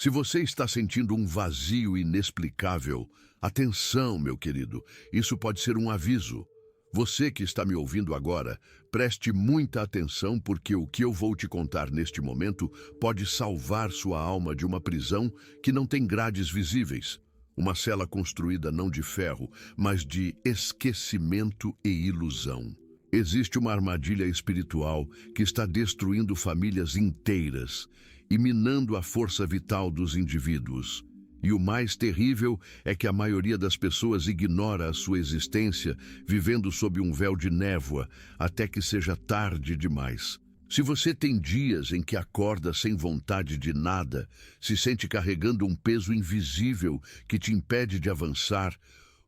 Se você está sentindo um vazio inexplicável, atenção, meu querido, isso pode ser um aviso. Você que está me ouvindo agora, preste muita atenção porque o que eu vou te contar neste momento pode salvar sua alma de uma prisão que não tem grades visíveis. Uma cela construída não de ferro, mas de esquecimento e ilusão. Existe uma armadilha espiritual que está destruindo famílias inteiras e minando a força vital dos indivíduos. E o mais terrível é que a maioria das pessoas ignora a sua existência, vivendo sob um véu de névoa, até que seja tarde demais. Se você tem dias em que acorda sem vontade de nada, se sente carregando um peso invisível que te impede de avançar,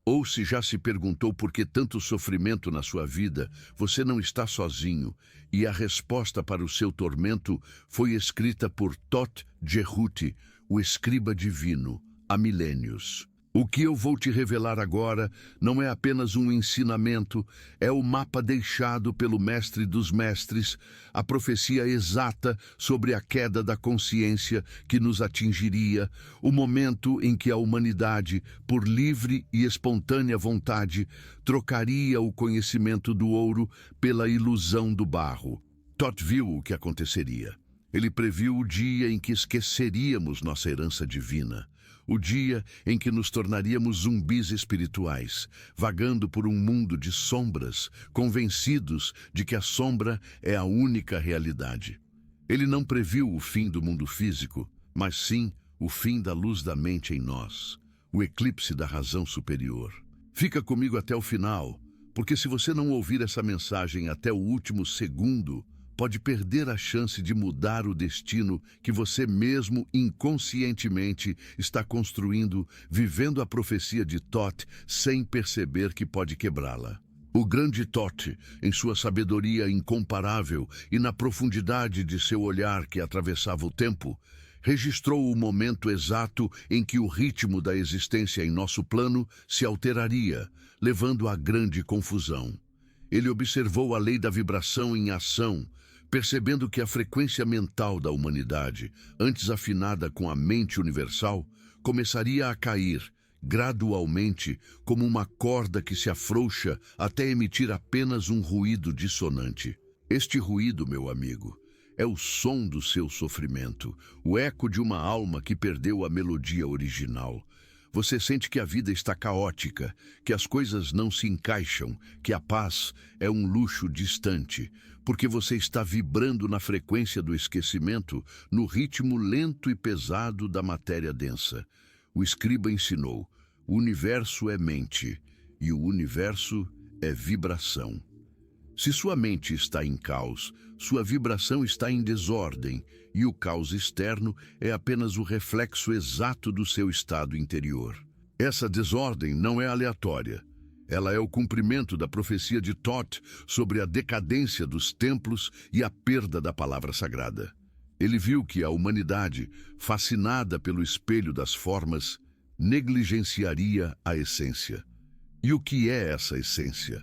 ou se já se perguntou por que tanto sofrimento na sua vida, você não está sozinho, e a resposta para o seu tormento foi escrita por Toth Jehuti, o escriba divino, há milênios. O que eu vou te revelar agora não é apenas um ensinamento, é o mapa deixado pelo Mestre dos Mestres, a profecia exata sobre a queda da consciência que nos atingiria, o momento em que a humanidade, por livre e espontânea vontade, trocaria o conhecimento do ouro pela ilusão do barro. Toth viu o que aconteceria. Ele previu o dia em que esqueceríamos nossa herança divina. O dia em que nos tornaríamos zumbis espirituais, vagando por um mundo de sombras, convencidos de que a sombra é a única realidade. Ele não previu o fim do mundo físico, mas sim o fim da luz da mente em nós, o eclipse da razão superior. Fica comigo até o final, porque se você não ouvir essa mensagem até o último segundo, pode perder a chance de mudar o destino que você mesmo inconscientemente está construindo, vivendo a profecia de Toth sem perceber que pode quebrá-la. O grande Toth, em sua sabedoria incomparável e na profundidade de seu olhar que atravessava o tempo, registrou o momento exato em que o ritmo da existência em nosso plano se alteraria, levando à grande confusão. Ele observou a lei da vibração em ação, percebendo que a frequência mental da humanidade, antes afinada com a mente universal, começaria a cair, gradualmente, como uma corda que se afrouxa até emitir apenas um ruído dissonante. Este ruído, meu amigo, é o som do seu sofrimento, o eco de uma alma que perdeu a melodia original. Você sente que a vida está caótica, que as coisas não se encaixam, que a paz é um luxo distante, porque você está vibrando na frequência do esquecimento, no ritmo lento e pesado da matéria densa. O escriba ensinou: o universo é mente e o universo é vibração. Se sua mente está em caos, sua vibração está em desordem, e o caos externo é apenas o reflexo exato do seu estado interior. Essa desordem não é aleatória. Ela é o cumprimento da profecia de Toth sobre a decadência dos templos e a perda da palavra sagrada. Ele viu que a humanidade, fascinada pelo espelho das formas, negligenciaria a essência. E o que é essa essência?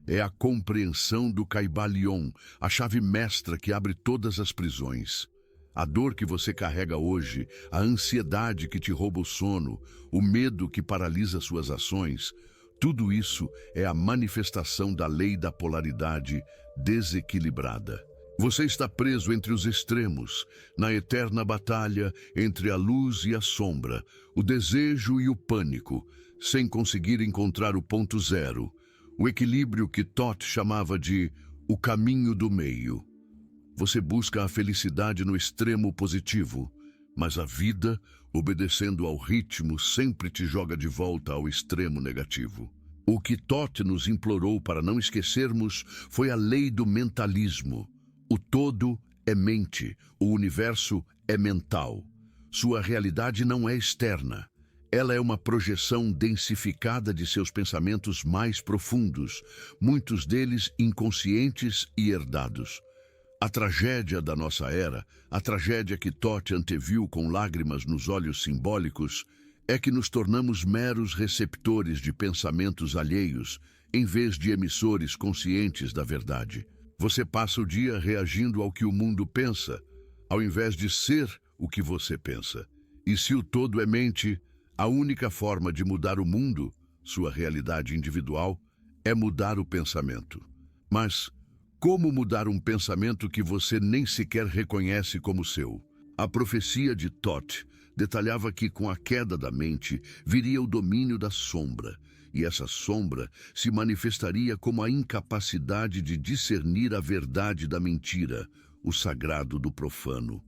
É a compreensão do Kaibalion, a chave mestra que abre todas as prisões. A dor que você carrega hoje, a ansiedade que te rouba o sono, o medo que paralisa suas ações, tudo isso é a manifestação da lei da polaridade desequilibrada. Você está preso entre os extremos, na eterna batalha entre a luz e a sombra, o desejo e o pânico, sem conseguir encontrar o ponto zero. O equilíbrio que Toth chamava de o caminho do meio. Você busca a felicidade no extremo positivo, mas a vida, obedecendo ao ritmo, sempre te joga de volta ao extremo negativo. O que Toth nos implorou para não esquecermos foi a lei do mentalismo. O todo é mente, o universo é mental. Sua realidade não é externa. Ela é uma projeção densificada de seus pensamentos mais profundos, muitos deles inconscientes e herdados. A tragédia da nossa era, a tragédia que Toth anteviu com lágrimas nos olhos simbólicos, é que nos tornamos meros receptores de pensamentos alheios, em vez de emissores conscientes da verdade. Você passa o dia reagindo ao que o mundo pensa, ao invés de ser o que você pensa. E se o todo é mente, a única forma de mudar o mundo, sua realidade individual, é mudar o pensamento. Mas como mudar um pensamento que você nem sequer reconhece como seu? A profecia de Thoth detalhava que com a queda da mente viria o domínio da sombra, e essa sombra se manifestaria como a incapacidade de discernir a verdade da mentira, o sagrado do profano.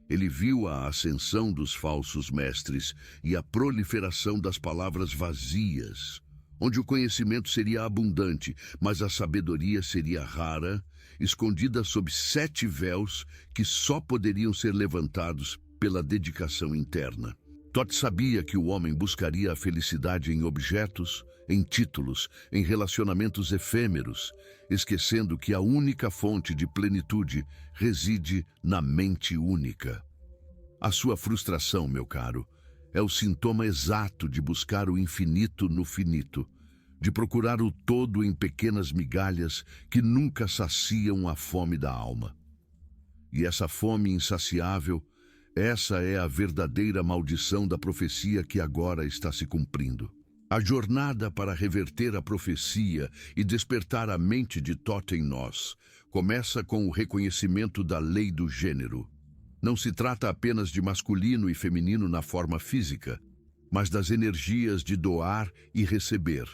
Ele viu a ascensão dos falsos mestres e a proliferação das palavras vazias, onde o conhecimento seria abundante, mas a sabedoria seria rara, escondida sob 7 véus que só poderiam ser levantados pela dedicação interna. Thoth sabia que o homem buscaria a felicidade em objetos, em títulos, em relacionamentos efêmeros, esquecendo que a única fonte de plenitude reside na mente única. A sua frustração, meu caro, é o sintoma exato de buscar o infinito no finito, de procurar o todo em pequenas migalhas que nunca saciam a fome da alma. E essa fome insaciável, essa é a verdadeira maldição da profecia que agora está se cumprindo. A jornada para reverter a profecia e despertar a mente de Thoth em nós começa com o reconhecimento da lei do gênero. Não se trata apenas de masculino e feminino na forma física, mas das energias de doar e receber,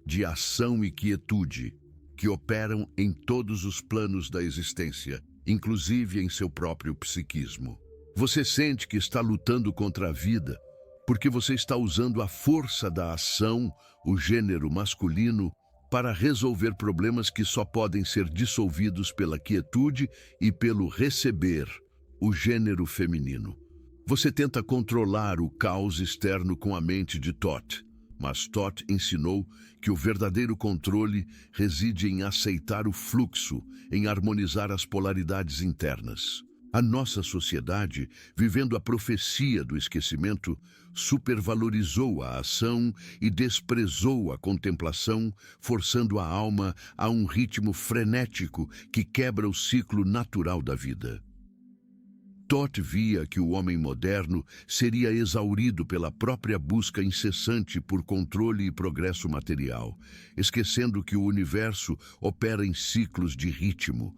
de ação e quietude, que operam em todos os planos da existência, inclusive em seu próprio psiquismo. Você sente que está lutando contra a vida, porque você está usando a força da ação, o gênero masculino, para resolver problemas que só podem ser dissolvidos pela quietude e pelo receber, o gênero feminino. Você tenta controlar o caos externo com a mente de Thoth, mas Thoth ensinou que o verdadeiro controle reside em aceitar o fluxo, em harmonizar as polaridades internas. A nossa sociedade, vivendo a profecia do esquecimento, supervalorizou a ação e desprezou a contemplação, forçando a alma a um ritmo frenético que quebra o ciclo natural da vida. Thoth via que o homem moderno seria exaurido pela própria busca incessante por controle e progresso material, esquecendo que o universo opera em ciclos de ritmo.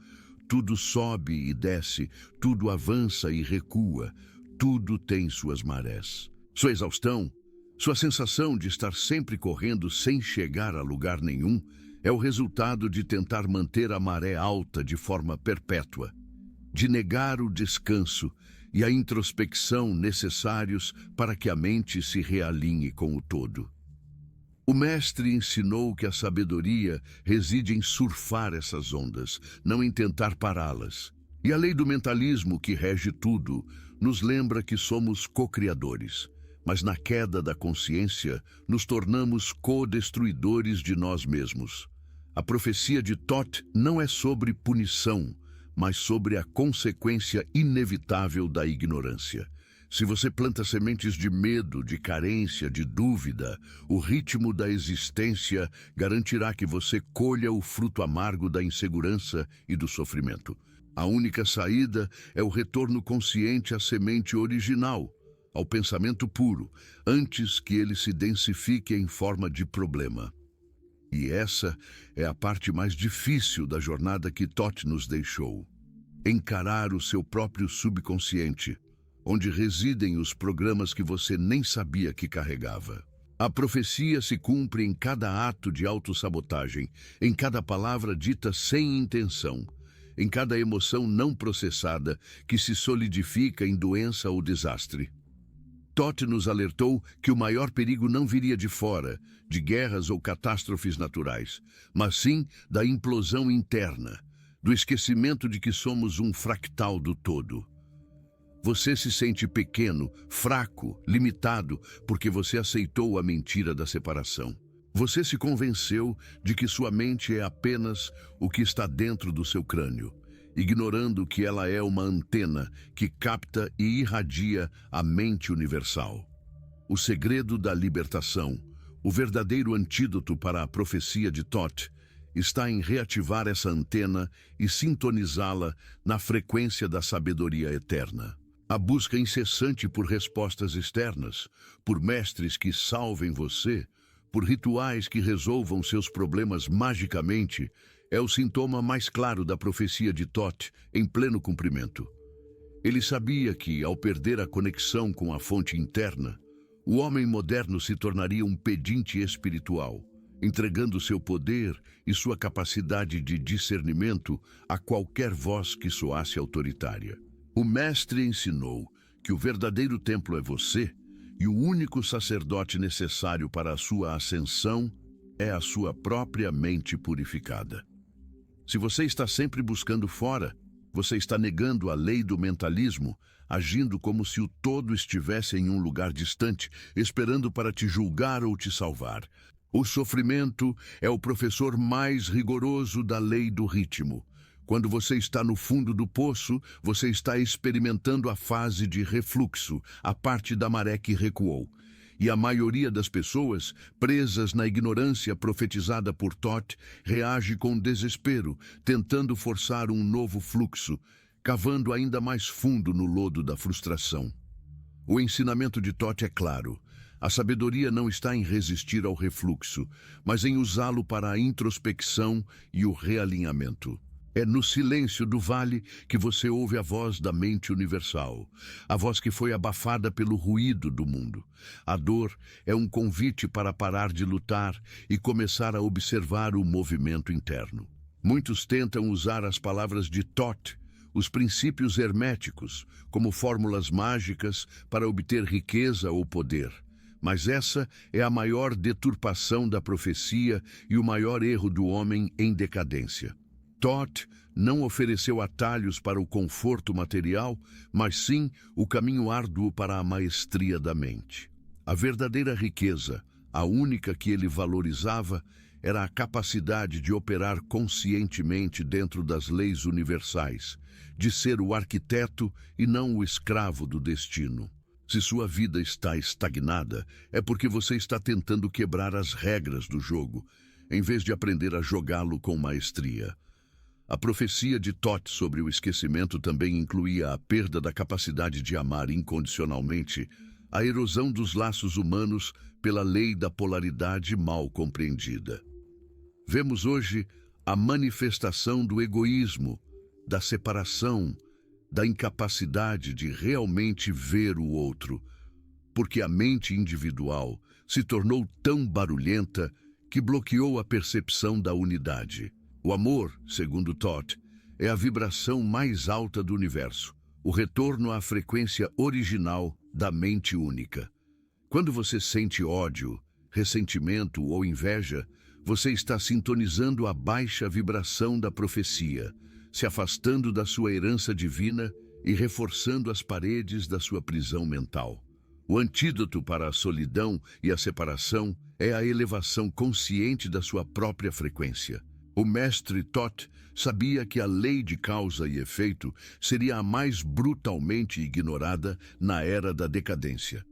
Tudo sobe e desce, tudo avança e recua, tudo tem suas marés. Sua exaustão, sua sensação de estar sempre correndo sem chegar a lugar nenhum, é o resultado de tentar manter a maré alta de forma perpétua, de negar o descanso e a introspecção necessários para que a mente se realinhe com o todo. O mestre ensinou que a sabedoria reside em surfar essas ondas, não em tentar pará-las. E a lei do mentalismo que rege tudo nos lembra que somos co-criadores, mas na queda da consciência nos tornamos co-destruidores de nós mesmos. A profecia de Thoth não é sobre punição, mas sobre a consequência inevitável da ignorância. Se você planta sementes de medo, de carência, de dúvida, o ritmo da existência garantirá que você colha o fruto amargo da insegurança e do sofrimento. A única saída é o retorno consciente à semente original, ao pensamento puro, antes que ele se densifique em forma de problema. E essa é a parte mais difícil da jornada que Thoth nos deixou. Encarar o seu próprio subconsciente, onde residem os programas que você nem sabia que carregava. A profecia se cumpre em cada ato de autossabotagem, em cada palavra dita sem intenção, em cada emoção não processada que se solidifica em doença ou desastre. Thoth nos alertou que o maior perigo não viria de fora, de guerras ou catástrofes naturais, mas sim da implosão interna, do esquecimento de que somos um fractal do todo. Você se sente pequeno, fraco, limitado, porque você aceitou a mentira da separação. Você se convenceu de que sua mente é apenas o que está dentro do seu crânio, ignorando que ela é uma antena que capta e irradia a mente universal. O segredo da libertação, o verdadeiro antídoto para a profecia de Thoth, está em reativar essa antena e sintonizá-la na frequência da sabedoria eterna. A busca incessante por respostas externas, por mestres que salvem você, por rituais que resolvam seus problemas magicamente, é o sintoma mais claro da profecia de Thoth em pleno cumprimento. Ele sabia que, ao perder a conexão com a fonte interna, o homem moderno se tornaria um pedinte espiritual, entregando seu poder e sua capacidade de discernimento a qualquer voz que soasse autoritária. O mestre ensinou que o verdadeiro templo é você e o único sacerdote necessário para a sua ascensão é a sua própria mente purificada. Se você está sempre buscando fora, você está negando a lei do mentalismo, agindo como se o todo estivesse em um lugar distante, esperando para te julgar ou te salvar. O sofrimento é o professor mais rigoroso da lei do ritmo. Quando você está no fundo do poço, você está experimentando a fase de refluxo, a parte da maré que recuou. E a maioria das pessoas, presas na ignorância profetizada por Thoth, reage com desespero, tentando forçar um novo fluxo, cavando ainda mais fundo no lodo da frustração. O ensinamento de Thoth é claro. A sabedoria não está em resistir ao refluxo, mas em usá-lo para a introspecção e o realinhamento. É no silêncio do vale que você ouve a voz da mente universal, a voz que foi abafada pelo ruído do mundo. A dor é um convite para parar de lutar e começar a observar o movimento interno. Muitos tentam usar as palavras de Thoth, os princípios herméticos, como fórmulas mágicas para obter riqueza ou poder. Mas essa é a maior deturpação da profecia e o maior erro do homem em decadência. Thoth não ofereceu atalhos para o conforto material, mas sim o caminho árduo para a maestria da mente. A verdadeira riqueza, a única que ele valorizava, era a capacidade de operar conscientemente dentro das leis universais, de ser o arquiteto e não o escravo do destino. Se sua vida está estagnada, é porque você está tentando quebrar as regras do jogo, em vez de aprender a jogá-lo com maestria. A profecia de Thoth sobre o esquecimento também incluía a perda da capacidade de amar incondicionalmente, a erosão dos laços humanos pela lei da polaridade mal compreendida. Vemos hoje a manifestação do egoísmo, da separação, da incapacidade de realmente ver o outro, porque a mente individual se tornou tão barulhenta que bloqueou a percepção da unidade. O amor, segundo Thoth, é a vibração mais alta do universo, o retorno à frequência original da mente única. Quando você sente ódio, ressentimento ou inveja, você está sintonizando a baixa vibração da profecia, se afastando da sua herança divina e reforçando as paredes da sua prisão mental. O antídoto para a solidão e a separação é a elevação consciente da sua própria frequência. O mestre Thoth sabia que a lei de causa e efeito seria a mais brutalmente ignorada na era da decadência.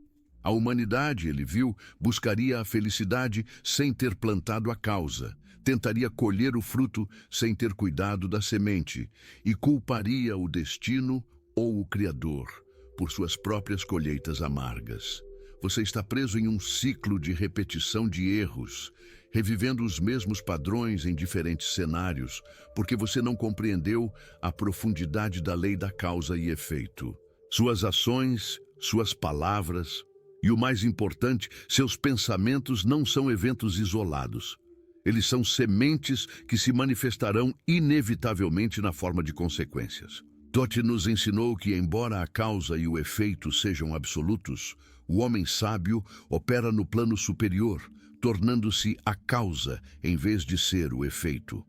A humanidade, ele viu, buscaria a felicidade sem ter plantado a causa, tentaria colher o fruto sem ter cuidado da semente e culparia o destino ou o Criador por suas próprias colheitas amargas. Você está preso em um ciclo de repetição de erros, revivendo os mesmos padrões em diferentes cenários, porque você não compreendeu a profundidade da lei da causa e efeito. Suas ações, suas palavras e, o mais importante, seus pensamentos não são eventos isolados. Eles são sementes que se manifestarão inevitavelmente na forma de consequências. Thoth nos ensinou que, embora a causa e o efeito sejam absolutos, o homem sábio opera no plano superior, tornando-se a causa em vez de ser o efeito.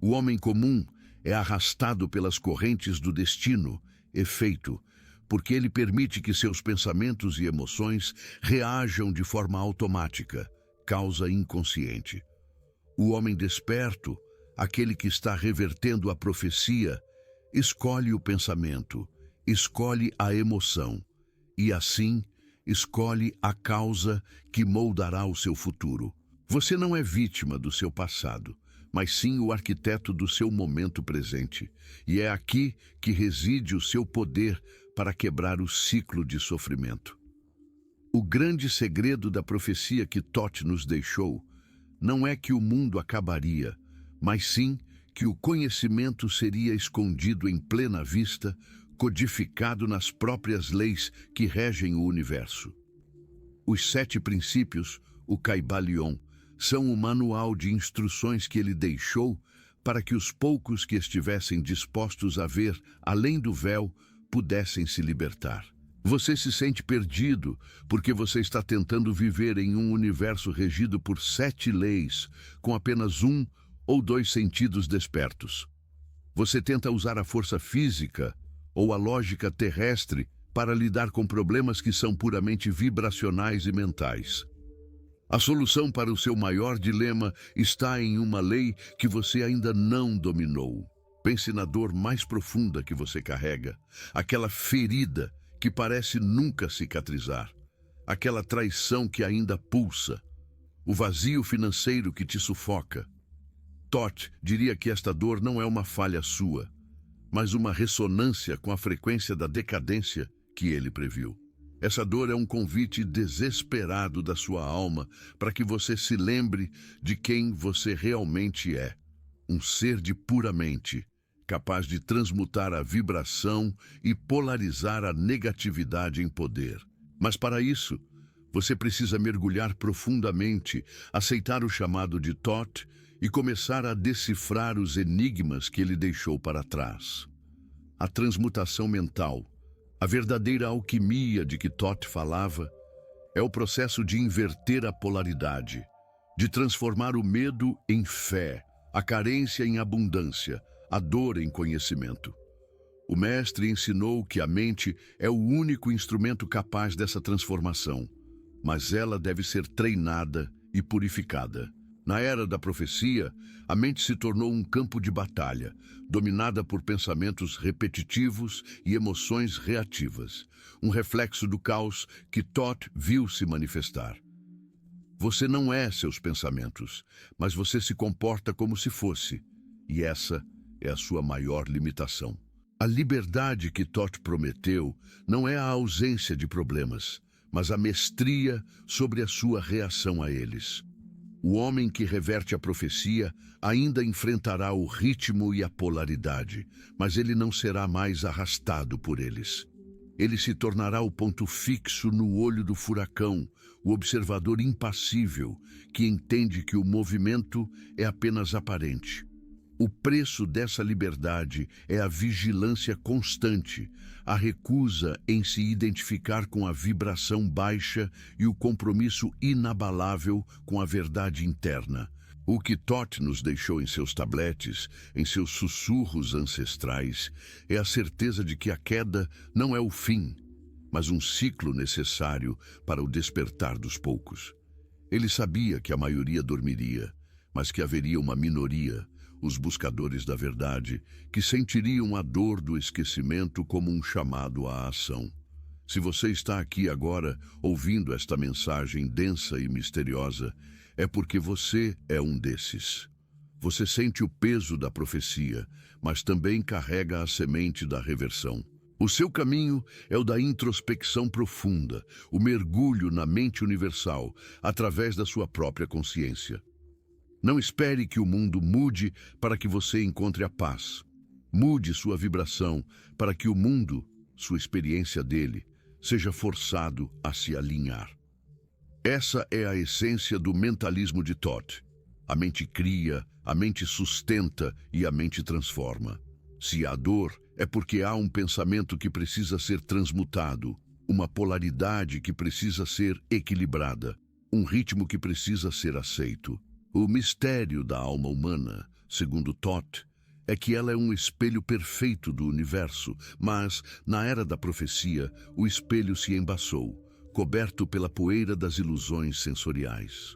O homem comum é arrastado pelas correntes do destino, efeito, porque ele permite que seus pensamentos e emoções reajam de forma automática, causa inconsciente. O homem desperto, aquele que está revertendo a profecia, escolhe o pensamento, escolhe a emoção e, assim, escolhe a causa que moldará o seu futuro. Você não é vítima do seu passado, mas sim o arquiteto do seu momento presente. E é aqui que reside o seu poder para quebrar o ciclo de sofrimento. O grande segredo da profecia que Thoth nos deixou não é que o mundo acabaria, mas sim que o conhecimento seria escondido em plena vista, codificado nas próprias leis que regem o universo. Os 7 princípios, o Kaibalion, são o manual de instruções que ele deixou para que os poucos que estivessem dispostos a ver além do véu pudessem se libertar. Você se sente perdido porque você está tentando viver em um universo regido por 7 leis, com apenas 1 ou 2 sentidos despertos. Você tenta usar a força física ou a lógica terrestre para lidar com problemas que são puramente vibracionais e mentais. A solução para o seu maior dilema está em uma lei que você ainda não dominou. Pense na dor mais profunda que você carrega, aquela ferida que parece nunca cicatrizar, aquela traição que ainda pulsa, o vazio financeiro que te sufoca. Thoth diria que esta dor não é uma falha sua, mas uma ressonância com a frequência da decadência que ele previu. Essa dor é um convite desesperado da sua alma para que você se lembre de quem você realmente é, um ser de pura mente, capaz de transmutar a vibração e polarizar a negatividade em poder. Mas para isso, você precisa mergulhar profundamente, aceitar o chamado de Thoth e começar a decifrar os enigmas que ele deixou para trás. A transmutação mental, a verdadeira alquimia de que Thoth falava, é o processo de inverter a polaridade, de transformar o medo em fé, a carência em abundância, a dor em conhecimento. O mestre ensinou que a mente é o único instrumento capaz dessa transformação, mas ela deve ser treinada e purificada. Na era da profecia, a mente se tornou um campo de batalha, dominada por pensamentos repetitivos e emoções reativas, um reflexo do caos que Thoth viu se manifestar. Você não é seus pensamentos, mas você se comporta como se fosse, e essa é a sua maior limitação. A liberdade que Thoth prometeu não é a ausência de problemas, mas a mestria sobre a sua reação a eles. O homem que reverte a profecia ainda enfrentará o ritmo e a polaridade, mas ele não será mais arrastado por eles. Ele se tornará o ponto fixo no olho do furacão, o observador impassível, que entende que o movimento é apenas aparente. O preço dessa liberdade é a vigilância constante, a recusa em se identificar com a vibração baixa e o compromisso inabalável com a verdade interna. O que Thoth nos deixou em seus tabletes, em seus sussurros ancestrais, é a certeza de que a queda não é o fim, mas um ciclo necessário para o despertar dos poucos. Ele sabia que a maioria dormiria, mas que haveria uma minoria, os buscadores da verdade, que sentiriam a dor do esquecimento como um chamado à ação. Se você está aqui agora ouvindo esta mensagem densa e misteriosa, é porque você é um desses. Você sente o peso da profecia, mas também carrega a semente da reversão. O seu caminho é o da introspecção profunda, o mergulho na mente universal, através da sua própria consciência. Não espere que o mundo mude para que você encontre a paz. Mude sua vibração para que o mundo, sua experiência dele, seja forçado a se alinhar. Essa é a essência do mentalismo de Thoth. A mente cria, a mente sustenta e a mente transforma. Se há dor, é porque há um pensamento que precisa ser transmutado, uma polaridade que precisa ser equilibrada, um ritmo que precisa ser aceito. O mistério da alma humana, segundo Thoth, é que ela é um espelho perfeito do universo, mas, na era da profecia, o espelho se embaçou, coberto pela poeira das ilusões sensoriais.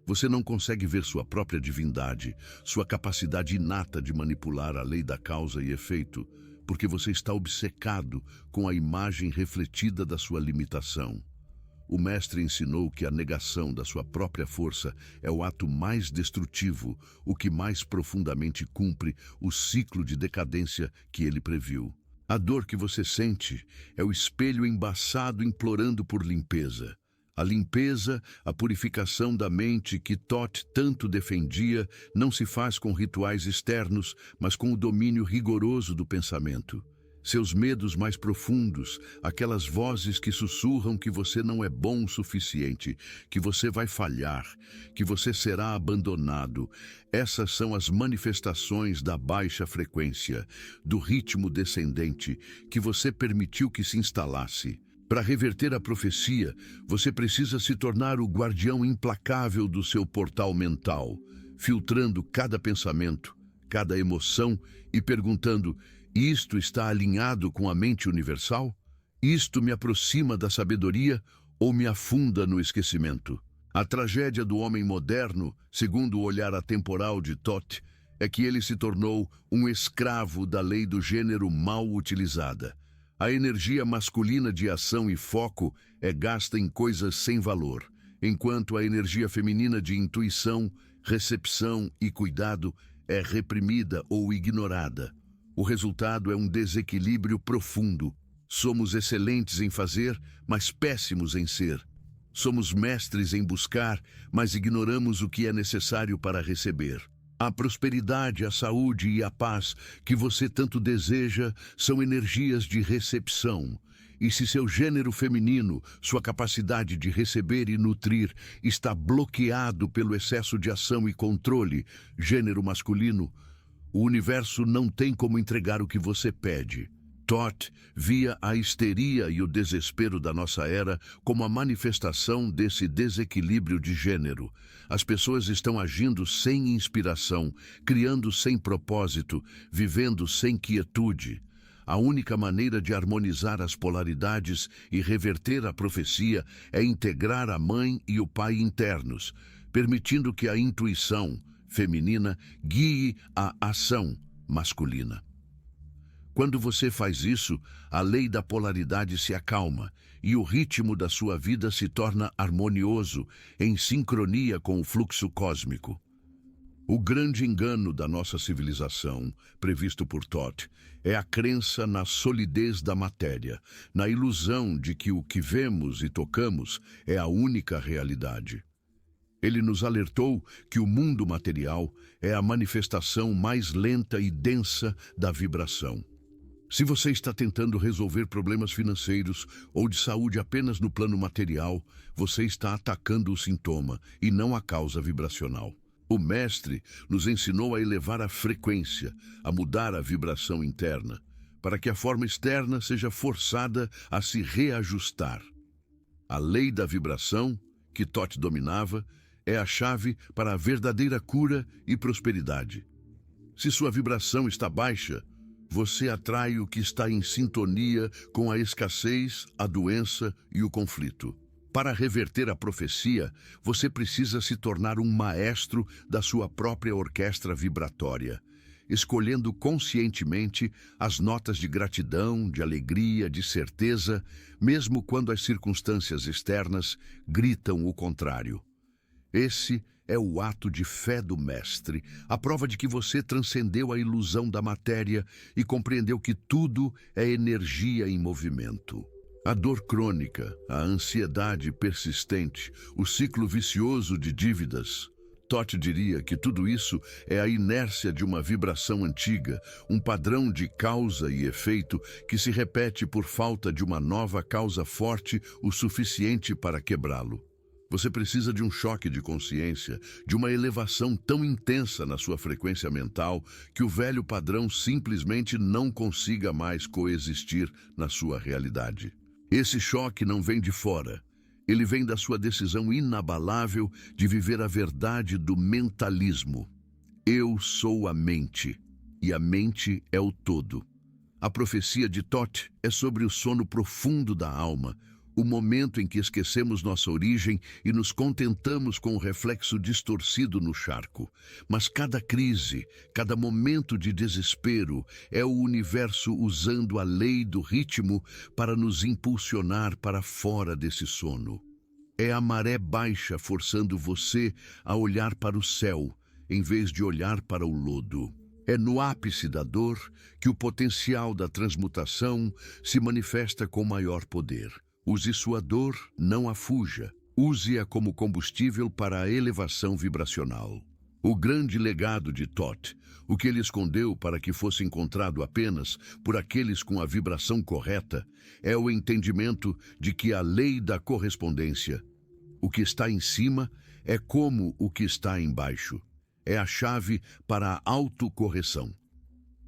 Você não consegue ver sua própria divindade, sua capacidade inata de manipular a lei da causa e efeito, porque você está obcecado com a imagem refletida da sua limitação. O mestre ensinou que a negação da sua própria força é o ato mais destrutivo, o que mais profundamente cumpre o ciclo de decadência que ele previu. A dor que você sente é o espelho embaçado implorando por limpeza. A limpeza, a purificação da mente que Thoth tanto defendia, não se faz com rituais externos, mas com o domínio rigoroso do pensamento. Seus medos mais profundos, aquelas vozes que sussurram que você não é bom o suficiente, que você vai falhar, que você será abandonado. Essas são as manifestações da baixa frequência, do ritmo descendente, que você permitiu que se instalasse. Para reverter a profecia, você precisa se tornar o guardião implacável do seu portal mental, filtrando cada pensamento, cada emoção e perguntando: isto está alinhado com a mente universal? Isto me aproxima da sabedoria ou me afunda no esquecimento? A tragédia do homem moderno, segundo o olhar atemporal de Thoth, é que ele se tornou um escravo da lei do gênero mal utilizada. A energia masculina de ação e foco é gasta em coisas sem valor, enquanto a energia feminina de intuição, recepção e cuidado é reprimida ou ignorada. O resultado é um desequilíbrio profundo. Somos excelentes em fazer, mas péssimos em ser. Somos mestres em buscar, mas ignoramos o que é necessário para receber. A prosperidade, a saúde e a paz que você tanto deseja são energias de recepção. E se seu gênero feminino, sua capacidade de receber e nutrir, está bloqueado pelo excesso de ação e controle, gênero masculino, o universo não tem como entregar o que você pede. Thoth via a histeria e o desespero da nossa era como a manifestação desse desequilíbrio de gênero. As pessoas estão agindo sem inspiração, criando sem propósito, vivendo sem quietude. A única maneira de harmonizar as polaridades e reverter a profecia é integrar a mãe e o pai internos, permitindo que a intuição feminina guie a ação masculina. Quando você faz isso, a lei da polaridade se acalma e o ritmo da sua vida se torna harmonioso, em sincronia com o fluxo cósmico. O grande engano da nossa civilização, previsto por Thoth, é a crença na solidez da matéria, na ilusão de que o que vemos e tocamos é a única realidade. Ele nos alertou que o mundo material é a manifestação mais lenta e densa da vibração. Se você está tentando resolver problemas financeiros ou de saúde apenas no plano material, você está atacando o sintoma e não a causa vibracional. O mestre nos ensinou a elevar a frequência, a mudar a vibração interna, para que a forma externa seja forçada a se reajustar. A lei da vibração, que Thoth dominava, é a chave para a verdadeira cura e prosperidade. Se sua vibração está baixa, você atrai o que está em sintonia com a escassez, a doença e o conflito. Para reverter a profecia, você precisa se tornar um maestro da sua própria orquestra vibratória, escolhendo conscientemente as notas de gratidão, de alegria, de certeza, mesmo quando as circunstâncias externas gritam o contrário. Esse é o ato de fé do mestre, a prova de que você transcendeu a ilusão da matéria e compreendeu que tudo é energia em movimento. A dor crônica, a ansiedade persistente, o ciclo vicioso de dívidas. Thoth diria que tudo isso é a inércia de uma vibração antiga, um padrão de causa e efeito que se repete por falta de uma nova causa forte o suficiente para quebrá-lo. Você precisa de um choque de consciência, de uma elevação tão intensa na sua frequência mental que o velho padrão simplesmente não consiga mais coexistir na sua realidade. Esse choque não vem de fora. Ele vem da sua decisão inabalável de viver a verdade do mentalismo. Eu sou a mente, e a mente é o todo. A profecia de Thoth é sobre o sono profundo da alma, o momento em que esquecemos nossa origem e nos contentamos com o reflexo distorcido no charco. Mas cada crise, cada momento de desespero é o universo usando a lei do ritmo para nos impulsionar para fora desse sono. É a maré baixa forçando você a olhar para o céu, em vez de olhar para o lodo. É no ápice da dor que o potencial da transmutação se manifesta com maior poder. Use sua dor, não a fuja. Use-a como combustível para a elevação vibracional. O grande legado de Thoth, o que ele escondeu para que fosse encontrado apenas por aqueles com a vibração correta, é o entendimento de que a lei da correspondência, o que está em cima, é como o que está embaixo. É a chave para a autocorreção.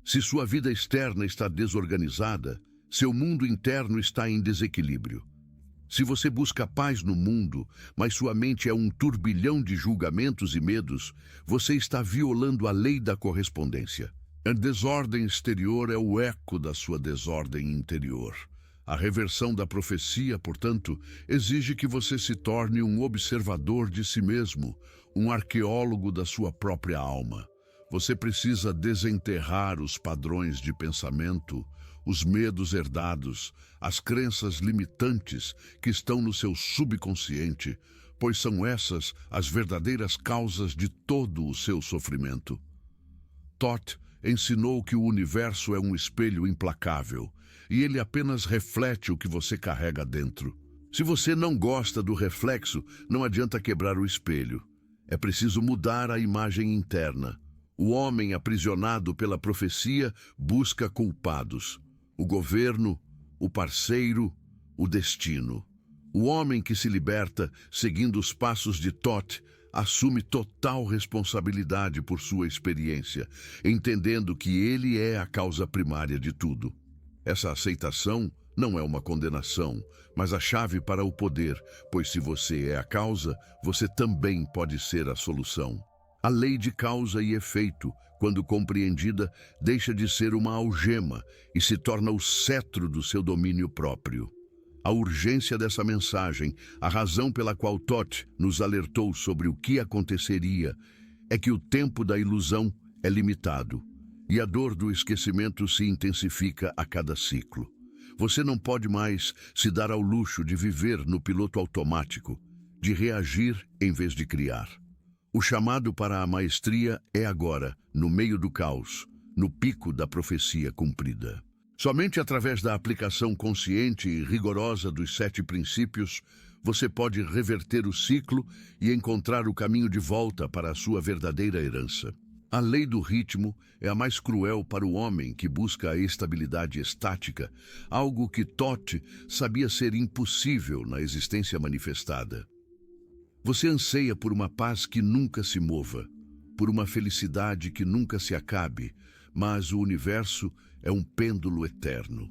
Se sua vida externa está desorganizada, seu mundo interno está em desequilíbrio. Se você busca paz no mundo, mas sua mente é um turbilhão de julgamentos e medos, você está violando a lei da correspondência. A desordem exterior é o eco da sua desordem interior. A reversão da profecia, portanto, exige que você se torne um observador de si mesmo, um arqueólogo da sua própria alma. Você precisa desenterrar os padrões de pensamento, os medos herdados, as crenças limitantes que estão no seu subconsciente, pois são essas as verdadeiras causas de todo o seu sofrimento. Thoth ensinou que o universo é um espelho implacável, e ele apenas reflete o que você carrega dentro. Se você não gosta do reflexo, não adianta quebrar o espelho. É preciso mudar a imagem interna. O homem aprisionado pela profecia busca culpados. O governo, o parceiro, o destino. O homem que se liberta, seguindo os passos de Thoth, assume total responsabilidade por sua experiência, entendendo que ele é a causa primária de tudo. Essa aceitação não é uma condenação, mas a chave para o poder, pois se você é a causa, você também pode ser a solução. A lei de causa e efeito, quando compreendida, deixa de ser uma algema e se torna o cetro do seu domínio próprio. A urgência dessa mensagem, a razão pela qual Thoth nos alertou sobre o que aconteceria, é que o tempo da ilusão é limitado e a dor do esquecimento se intensifica a cada ciclo. Você não pode mais se dar ao luxo de viver no piloto automático, de reagir em vez de criar. O chamado para a maestria é agora, no meio do caos, no pico da profecia cumprida. Somente através da aplicação consciente e rigorosa dos 7 princípios, você pode reverter o ciclo e encontrar o caminho de volta para a sua verdadeira herança. A lei do ritmo é a mais cruel para o homem que busca a estabilidade estática, algo que Thoth sabia ser impossível na existência manifestada. Você anseia por uma paz que nunca se mova, por uma felicidade que nunca se acabe, mas o universo é um pêndulo eterno.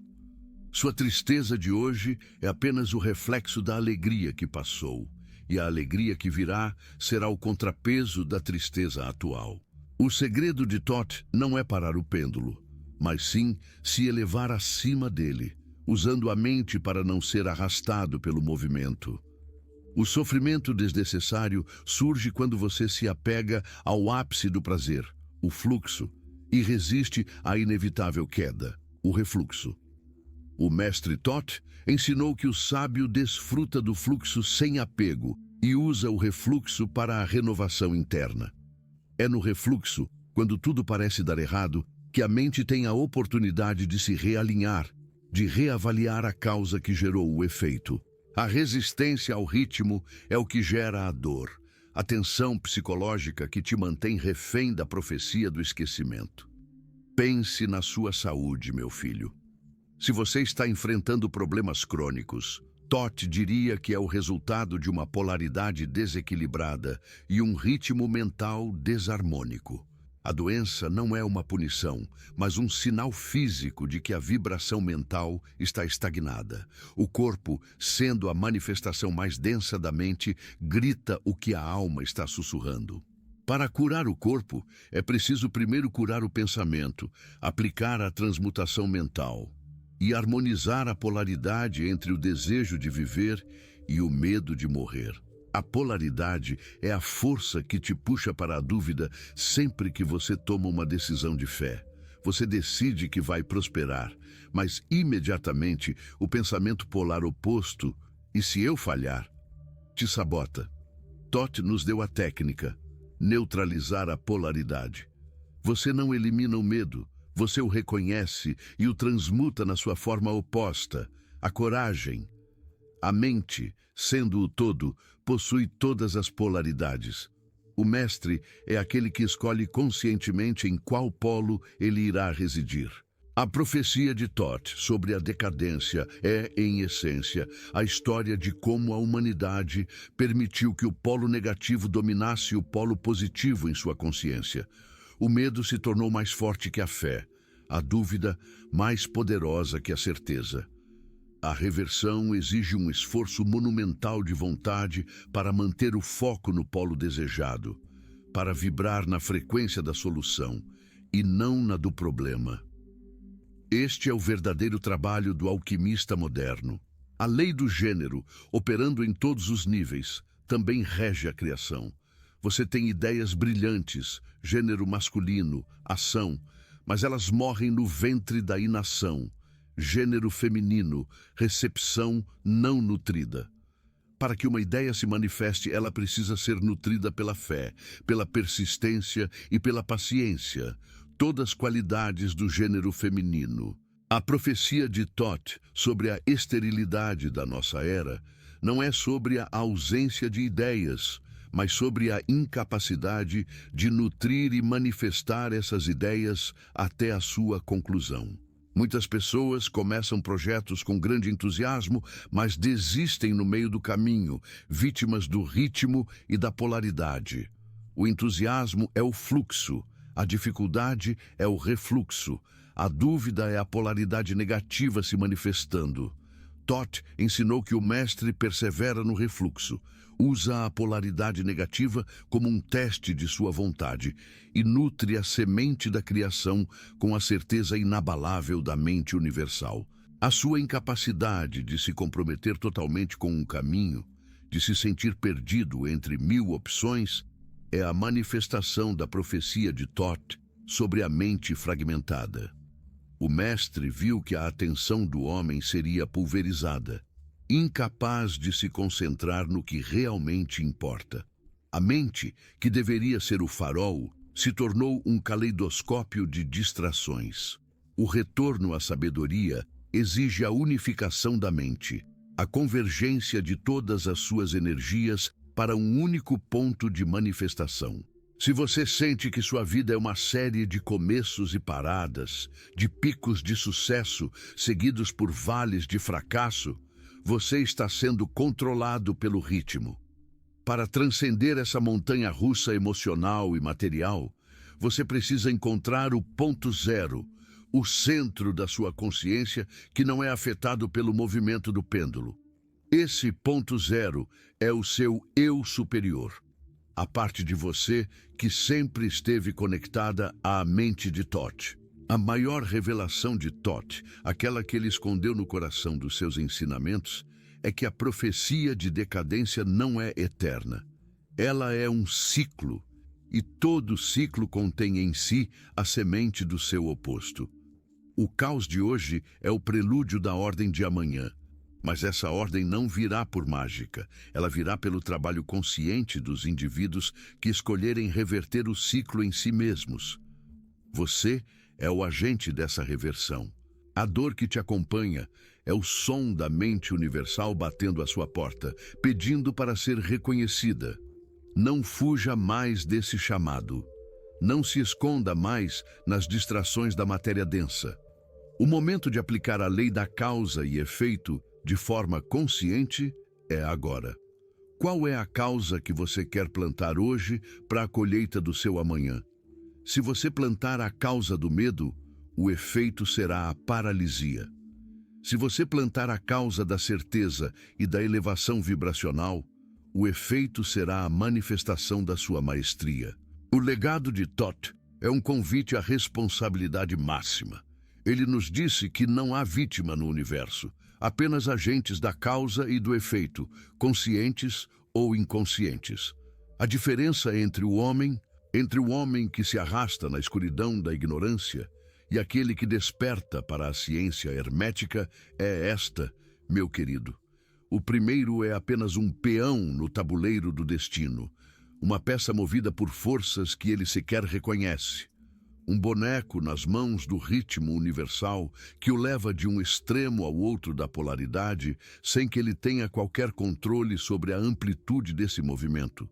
Sua tristeza de hoje é apenas o reflexo da alegria que passou, e a alegria que virá será o contrapeso da tristeza atual. O segredo de Thoth não é parar o pêndulo, mas sim se elevar acima dele, usando a mente para não ser arrastado pelo movimento. O sofrimento desnecessário surge quando você se apega ao ápice do prazer, o fluxo, e resiste à inevitável queda, o refluxo. O mestre Thoth ensinou que o sábio desfruta do fluxo sem apego e usa o refluxo para a renovação interna. É no refluxo, quando tudo parece dar errado, que a mente tem a oportunidade de se realinhar, de reavaliar a causa que gerou o efeito. A resistência ao ritmo é o que gera a dor, a tensão psicológica que te mantém refém da profecia do esquecimento. Pense na sua saúde, meu filho. Se você está enfrentando problemas crônicos, Thoth diria que é o resultado de uma polaridade desequilibrada e um ritmo mental desarmônico. A doença não é uma punição, mas um sinal físico de que a vibração mental está estagnada. O corpo, sendo a manifestação mais densa da mente, grita o que a alma está sussurrando. Para curar o corpo, é preciso primeiro curar o pensamento, aplicar a transmutação mental e harmonizar a polaridade entre o desejo de viver e o medo de morrer. A polaridade é a força que te puxa para a dúvida sempre que você toma uma decisão de fé. Você decide que vai prosperar, mas imediatamente o pensamento polar oposto, e se eu falhar, te sabota. Thoth nos deu a técnica, neutralizar a polaridade. Você não elimina o medo, você o reconhece e o transmuta na sua forma oposta, a coragem. A mente, sendo o todo, possui todas as polaridades. O mestre é aquele que escolhe conscientemente em qual polo ele irá residir. A profecia de Thoth sobre a decadência é, em essência, a história de como a humanidade permitiu que o polo negativo dominasse o polo positivo em sua consciência. O medo se tornou mais forte que a fé, a dúvida mais poderosa que a certeza. A reversão exige um esforço monumental de vontade para manter o foco no polo desejado, para vibrar na frequência da solução e não na do problema. Este é o verdadeiro trabalho do alquimista moderno. A lei do gênero, operando em todos os níveis, também rege a criação. Você tem ideias brilhantes, gênero masculino, ação, mas elas morrem no ventre da inação. Gênero feminino, recepção não nutrida. Para que uma ideia se manifeste, ela precisa ser nutrida pela fé, pela persistência e pela paciência, todas qualidades do gênero feminino. A profecia de Thoth sobre a esterilidade da nossa era não é sobre a ausência de ideias, mas sobre a incapacidade de nutrir e manifestar essas ideias até a sua conclusão. Muitas pessoas começam projetos com grande entusiasmo, mas desistem no meio do caminho, vítimas do ritmo e da polaridade. O entusiasmo é o fluxo, a dificuldade é o refluxo, a dúvida é a polaridade negativa se manifestando. Thoth ensinou que o mestre persevera no refluxo, usa a polaridade negativa como um teste de sua vontade e nutre a semente da criação com a certeza inabalável da mente universal. A sua incapacidade de se comprometer totalmente com um caminho, de se sentir perdido entre 1000 opções, é a manifestação da profecia de Thoth sobre a mente fragmentada. O mestre viu que a atenção do homem seria pulverizada, incapaz de se concentrar no que realmente importa. A mente, que deveria ser o farol, se tornou um caleidoscópio de distrações. O retorno à sabedoria exige a unificação da mente, a convergência de todas as suas energias para um único ponto de manifestação. Se você sente que sua vida é uma série de começos e paradas, de picos de sucesso seguidos por vales de fracasso, você está sendo controlado pelo ritmo. Para transcender essa montanha-russa emocional e material, você precisa encontrar o ponto zero, o centro da sua consciência que não é afetado pelo movimento do pêndulo. Esse ponto zero é o seu eu superior, a parte de você que sempre esteve conectada à mente de Thoth. A maior revelação de Thoth, aquela que ele escondeu no coração dos seus ensinamentos, é que a profecia de decadência não é eterna. Ela é um ciclo, e todo ciclo contém em si a semente do seu oposto. O caos de hoje é o prelúdio da ordem de amanhã. Mas essa ordem não virá por mágica, ela virá pelo trabalho consciente dos indivíduos que escolherem reverter o ciclo em si mesmos. Você é o agente dessa reversão. A dor que te acompanha é o som da mente universal batendo à sua porta, pedindo para ser reconhecida. Não fuja mais desse chamado. Não se esconda mais nas distrações da matéria densa. O momento de aplicar a lei da causa e efeito de forma consciente é agora. Qual é a causa que você quer plantar hoje para a colheita do seu amanhã? Se você plantar a causa do medo, o efeito será a paralisia. Se você plantar a causa da certeza e da elevação vibracional, o efeito será a manifestação da sua maestria. O legado de Thoth é um convite à responsabilidade máxima. Ele nos disse que não há vítima no universo, apenas agentes da causa e do efeito, conscientes ou inconscientes. A diferença entre o homem que se arrasta na escuridão da ignorância e aquele que desperta para a ciência hermética é esta, meu querido. O primeiro é apenas um peão no tabuleiro do destino, uma peça movida por forças que ele sequer reconhece. Um boneco nas mãos do ritmo universal que o leva de um extremo ao outro da polaridade sem que ele tenha qualquer controle sobre a amplitude desse movimento.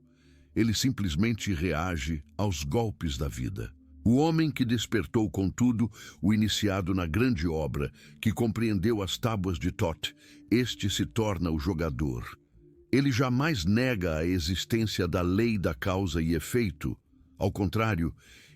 Ele simplesmente reage aos golpes da vida. O homem que despertou, contudo, o iniciado na grande obra, que compreendeu as tábuas de Thoth, este se torna o jogador. Ele jamais nega a existência da lei da causa e efeito. Ao contrário,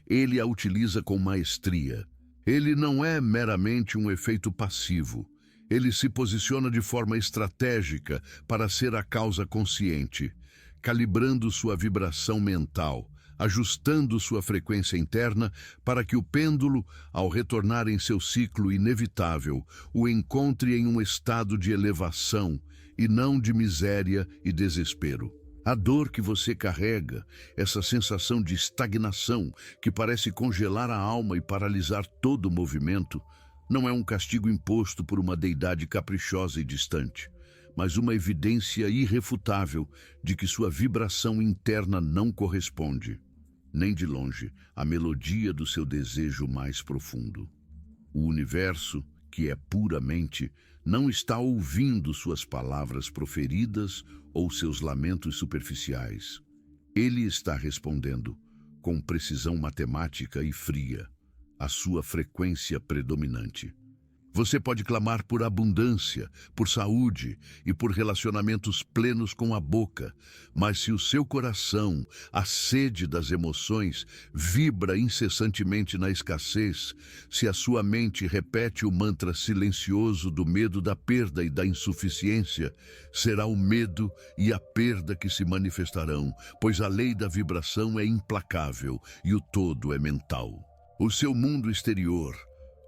ele a utiliza com maestria. Ele não é meramente um efeito passivo. Ele se posiciona de forma estratégica para ser a causa consciente, calibrando sua vibração mental, ajustando sua frequência interna para que o pêndulo, ao retornar em seu ciclo inevitável, o encontre em um estado de elevação e não de miséria e desespero. A dor que você carrega, essa sensação de estagnação que parece congelar a alma e paralisar todo o movimento, não é um castigo imposto por uma deidade caprichosa e distante, mas uma evidência irrefutável de que sua vibração interna não corresponde, nem de longe, à melodia do seu desejo mais profundo. O universo, que é puramente, não está ouvindo suas palavras proferidas ou seus lamentos superficiais. Ele está respondendo, com precisão matemática e fria, à sua frequência predominante. Você pode clamar por abundância, por saúde e por relacionamentos plenos com a boca, mas se o seu coração, a sede das emoções, vibra incessantemente na escassez, se a sua mente repete o mantra silencioso do medo da perda e da insuficiência, será o medo e a perda que se manifestarão, pois a lei da vibração é implacável e o todo é mental. O seu mundo exterior,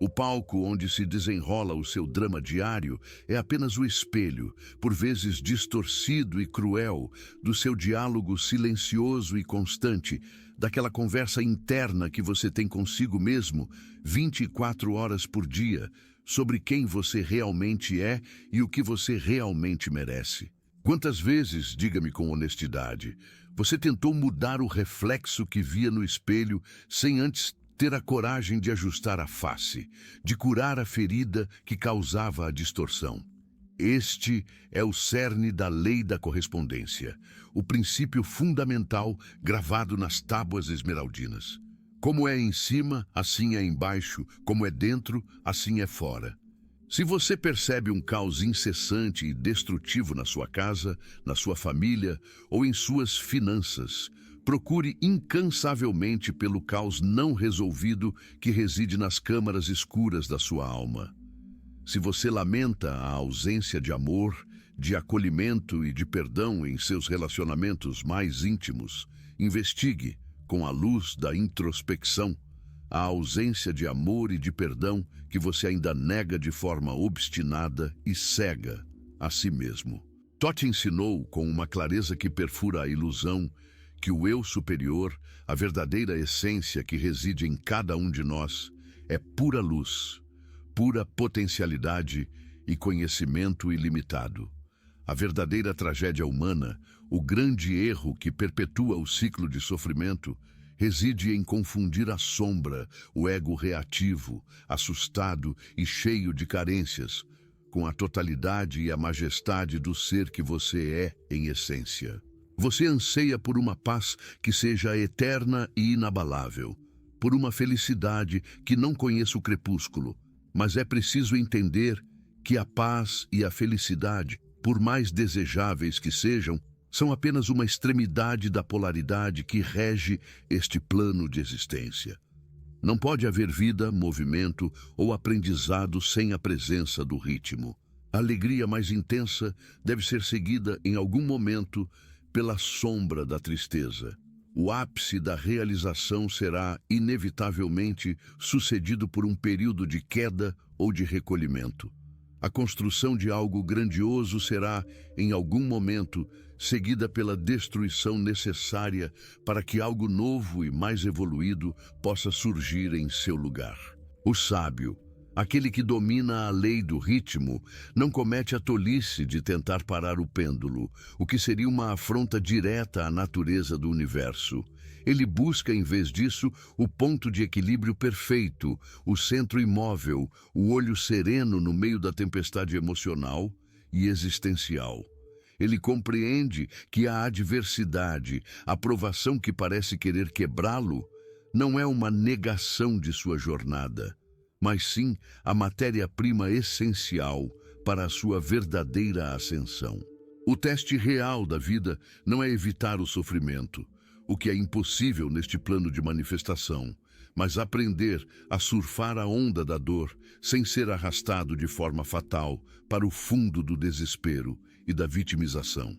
o palco onde se desenrola o seu drama diário, é apenas o espelho, por vezes distorcido e cruel, do seu diálogo silencioso e constante, daquela conversa interna que você tem consigo mesmo 24 horas por dia, sobre quem você realmente é e o que você realmente merece. Quantas vezes, diga-me com honestidade, você tentou mudar o reflexo que via no espelho sem antes ter a coragem de ajustar a face, de curar a ferida que causava a distorção? Este é o cerne da lei da correspondência, o princípio fundamental gravado nas tábuas esmeraldinas. Como é em cima, assim é embaixo, como é dentro, assim é fora. Se você percebe um caos incessante e destrutivo na sua casa, na sua família ou em suas finanças, procure incansavelmente pelo caos não resolvido que reside nas câmaras escuras da sua alma. Se você lamenta a ausência de amor, de acolhimento e de perdão em seus relacionamentos mais íntimos, investigue, com a luz da introspecção, a ausência de amor e de perdão que você ainda nega de forma obstinada e cega a si mesmo. Thoth ensinou com uma clareza que perfura a ilusão que o eu superior, a verdadeira essência que reside em cada um de nós, é pura luz, pura potencialidade e conhecimento ilimitado. A verdadeira tragédia humana, o grande erro que perpetua o ciclo de sofrimento, reside em confundir a sombra, o ego reativo, assustado e cheio de carências, com a totalidade e a majestade do ser que você é em essência. Você anseia por uma paz que seja eterna e inabalável, por uma felicidade que não conheça o crepúsculo, mas é preciso entender que a paz e a felicidade, por mais desejáveis que sejam, são apenas uma extremidade da polaridade que rege este plano de existência. Não pode haver vida, movimento ou aprendizado sem a presença do ritmo. A alegria mais intensa deve ser seguida em algum momento pela sombra da tristeza. O ápice da realização será, inevitavelmente, sucedido por um período de queda ou de recolhimento. A construção de algo grandioso será, em algum momento, seguida pela destruição necessária para que algo novo e mais evoluído possa surgir em seu lugar. O sábio, aquele que domina a lei do ritmo, não comete a tolice de tentar parar o pêndulo, o que seria uma afronta direta à natureza do universo. Ele busca, em vez disso, o ponto de equilíbrio perfeito, o centro imóvel, o olho sereno no meio da tempestade emocional e existencial. Ele compreende que a adversidade, a provação que parece querer quebrá-lo, não é uma negação de sua jornada, mas sim a matéria-prima essencial para a sua verdadeira ascensão. O teste real da vida não é evitar o sofrimento, o que é impossível neste plano de manifestação, mas aprender a surfar a onda da dor sem ser arrastado de forma fatal para o fundo do desespero e da vitimização.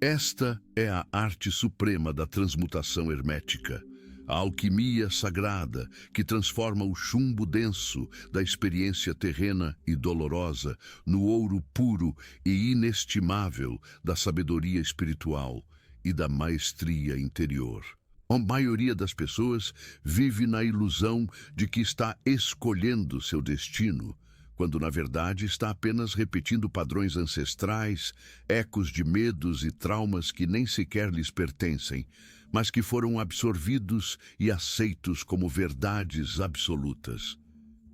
Esta é a arte suprema da transmutação hermética, a alquimia sagrada que transforma o chumbo denso da experiência terrena e dolorosa no ouro puro e inestimável da sabedoria espiritual e da maestria interior. A maioria das pessoas vive na ilusão de que está escolhendo seu destino, quando na verdade está apenas repetindo padrões ancestrais, ecos de medos e traumas que nem sequer lhes pertencem, mas que foram absorvidos e aceitos como verdades absolutas.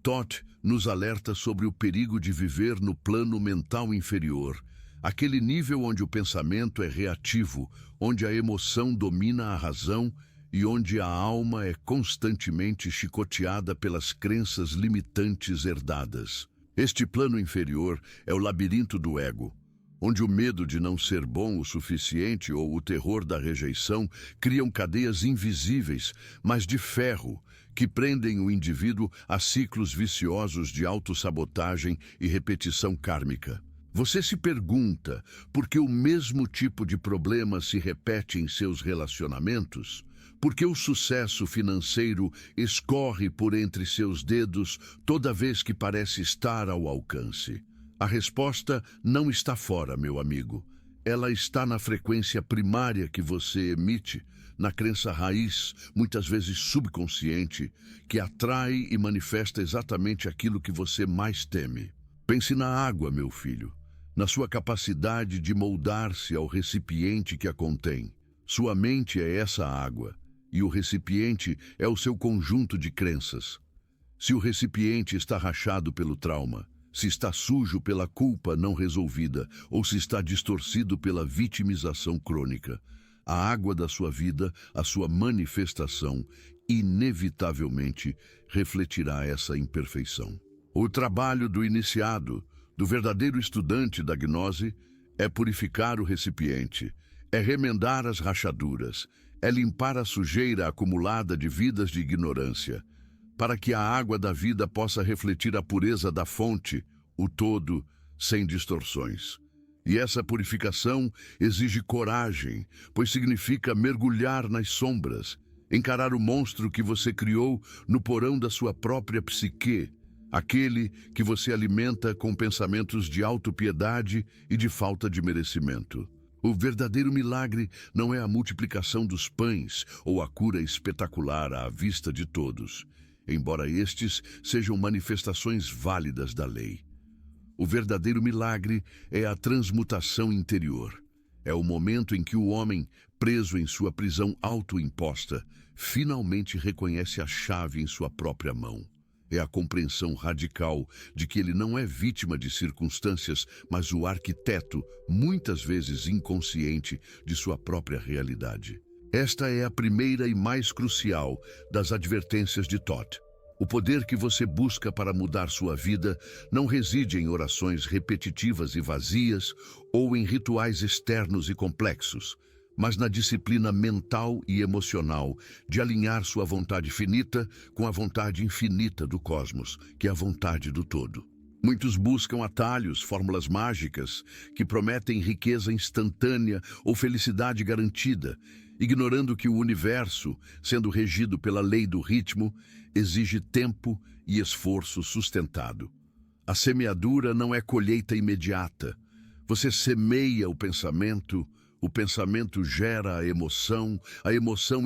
Todd nos alerta sobre o perigo de viver no plano mental inferior, aquele nível onde o pensamento é reativo, onde a emoção domina a razão e onde a alma é constantemente chicoteada pelas crenças limitantes herdadas. Este plano inferior é o labirinto do ego, onde o medo de não ser bom o suficiente ou o terror da rejeição criam cadeias invisíveis, mas de ferro, que prendem o indivíduo a ciclos viciosos de autossabotagem e repetição kármica. Você se pergunta por que o mesmo tipo de problema se repete em seus relacionamentos? Por que o sucesso financeiro escorre por entre seus dedos toda vez que parece estar ao alcance? A resposta não está fora, meu amigo. Ela está na frequência primária que você emite, na crença raiz, muitas vezes subconsciente, que atrai e manifesta exatamente aquilo que você mais teme. Pense na água, meu filho, na sua capacidade de moldar-se ao recipiente que a contém. Sua mente é essa água, e o recipiente é o seu conjunto de crenças. Se o recipiente está rachado pelo trauma, se está sujo pela culpa não resolvida ou se está distorcido pela vitimização crônica, a água da sua vida, a sua manifestação, inevitavelmente refletirá essa imperfeição. O trabalho do iniciado, do verdadeiro estudante da gnose, é purificar o recipiente, é remendar as rachaduras, é limpar a sujeira acumulada de vidas de ignorância, para que a água da vida possa refletir a pureza da fonte, o todo, sem distorções. E essa purificação exige coragem, pois significa mergulhar nas sombras, encarar o monstro que você criou no porão da sua própria psique, aquele que você alimenta com pensamentos de autopiedade e de falta de merecimento. O verdadeiro milagre não é a multiplicação dos pães ou a cura espetacular à vista de todos, embora estes sejam manifestações válidas da lei. O verdadeiro milagre é a transmutação interior. É o momento em que o homem, preso em sua prisão autoimposta, finalmente reconhece a chave em sua própria mão. É a compreensão radical de que ele não é vítima de circunstâncias, mas o arquiteto, muitas vezes inconsciente, de sua própria realidade. Esta é a primeira e mais crucial das advertências de Todd. O poder que você busca para mudar sua vida não reside em orações repetitivas e vazias ou em rituais externos e complexos, mas na disciplina mental e emocional de alinhar sua vontade finita com a vontade infinita do cosmos, que é a vontade do todo. Muitos buscam atalhos, fórmulas mágicas, que prometem riqueza instantânea ou felicidade garantida, ignorando que o universo, sendo regido pela lei do ritmo, exige tempo e esforço sustentado. A semeadura não é colheita imediata. Você semeia o pensamento gera a emoção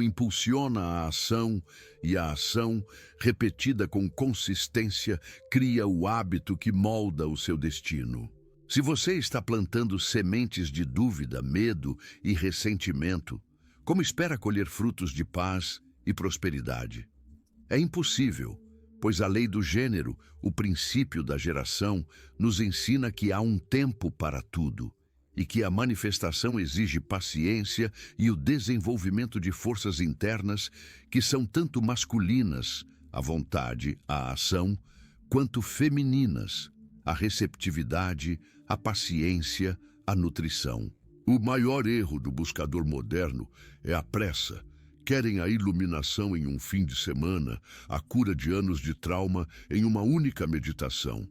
impulsiona a ação e a ação, repetida com consistência, cria o hábito que molda o seu destino. Se você está plantando sementes de dúvida, medo e ressentimento, Como espera colher frutos de paz e prosperidade? É impossível, pois a lei do gênero, o princípio da geração, nos ensina que há um tempo para tudo e que a manifestação exige paciência e o desenvolvimento de forças internas que são tanto masculinas, a vontade, a ação, quanto femininas, a receptividade, a paciência, a nutrição. O maior erro do buscador moderno é a pressa. Querem a iluminação em um fim de semana, a cura de anos de trauma em uma única meditação.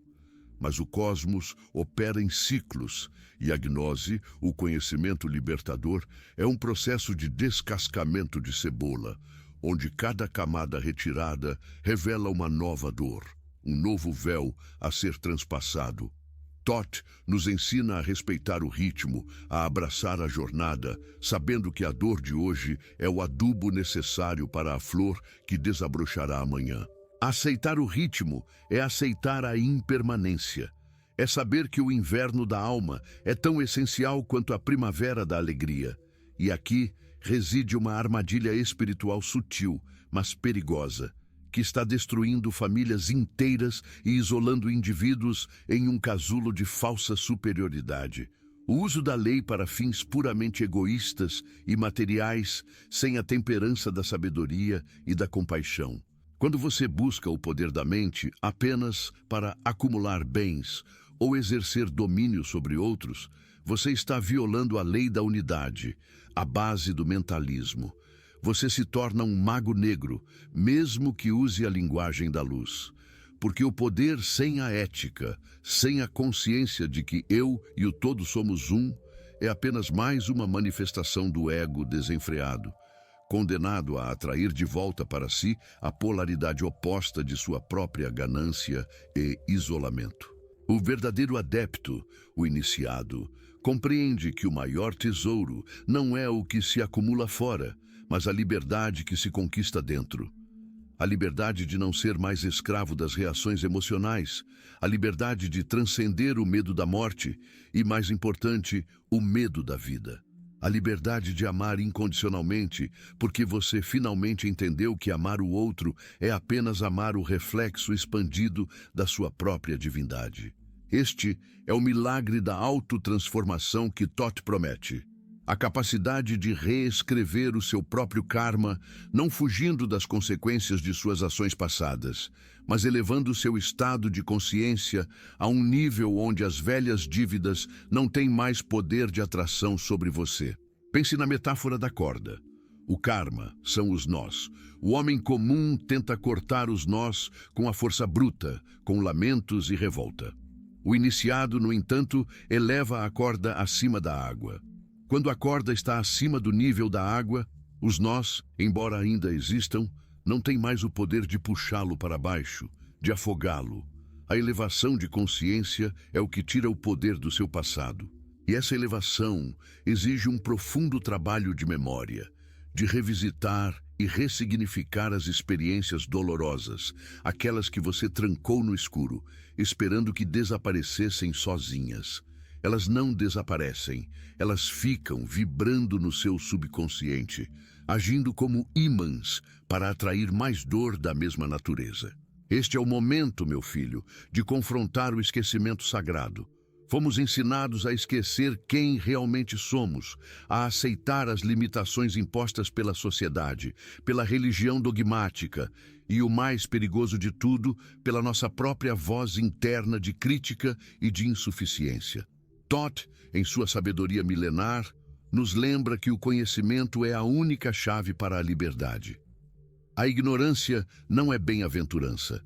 Mas o cosmos opera em ciclos, e a gnose, o conhecimento libertador, é um processo de descascamento de cebola, onde cada camada retirada revela uma nova dor, um novo véu a ser transpassado. Thoth nos ensina a respeitar o ritmo, a abraçar a jornada, sabendo que a dor de hoje é o adubo necessário para a flor que desabrochará amanhã. Aceitar o ritmo é aceitar a impermanência. É saber que o inverno da alma é tão essencial quanto a primavera da alegria. E aqui reside uma armadilha espiritual sutil, mas perigosa, que está destruindo famílias inteiras e isolando indivíduos em um casulo de falsa superioridade. O uso da lei para fins puramente egoístas e materiais, sem a temperança da sabedoria e da compaixão. Quando você busca o poder da mente apenas para acumular bens ou exercer domínio sobre outros, você está violando a lei da unidade, a base do mentalismo. Você se torna um mago negro, mesmo que use a linguagem da luz. Porque o poder sem a ética, sem a consciência de que eu e o todo somos um, é apenas mais uma manifestação do ego desenfreado, condenado a atrair de volta para si a polaridade oposta de sua própria ganância e isolamento. O verdadeiro adepto, o iniciado, compreende que o maior tesouro não é o que se acumula fora, mas a liberdade que se conquista dentro. A liberdade de não ser mais escravo das reações emocionais, a liberdade de transcender o medo da morte e, mais importante, o medo da vida. A liberdade de amar incondicionalmente, porque você finalmente entendeu que amar o outro é apenas amar o reflexo expandido da sua própria divindade. Este é o milagre da autotransformação que Thoth promete. A capacidade de reescrever o seu próprio karma, não fugindo das consequências de suas ações passadas, mas elevando seu estado de consciência a um nível onde as velhas dívidas não têm mais poder de atração sobre você. Pense na metáfora da corda. O karma são os nós. O homem comum tenta cortar os nós com a força bruta, com lamentos e revolta. O iniciado, no entanto, eleva a corda acima da água. Quando a corda está acima do nível da água, os nós, embora ainda existam, não têm mais o poder de puxá-lo para baixo, de afogá-lo. A elevação de consciência é o que tira o poder do seu passado. E essa elevação exige um profundo trabalho de memória, de revisitar e ressignificar as experiências dolorosas, aquelas que você trancou no escuro, esperando que desaparecessem sozinhas. Elas não desaparecem, elas ficam vibrando no seu subconsciente, agindo como ímãs para atrair mais dor da mesma natureza. Este é o momento, meu filho, de confrontar o esquecimento sagrado. Fomos ensinados a esquecer quem realmente somos, a aceitar as limitações impostas pela sociedade, pela religião dogmática e, o mais perigoso de tudo, pela nossa própria voz interna de crítica e de insuficiência. Thoth, em sua sabedoria milenar, nos lembra que o conhecimento é a única chave para a liberdade. A ignorância não é bem-aventurança.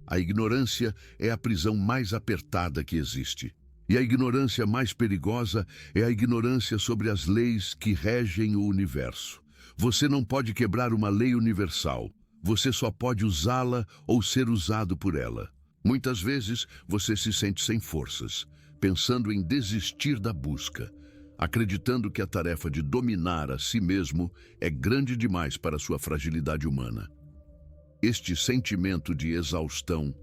A ignorância é a prisão mais apertada que existe. E a ignorância mais perigosa é a ignorância sobre as leis que regem o universo. Você não pode quebrar uma lei universal. Você só pode usá-la ou ser usado por ela. Muitas vezes você se sente sem forças, pensando em desistir da busca, acreditando que a tarefa de dominar a si mesmo é grande demais para sua fragilidade humana. Este sentimento de exaustão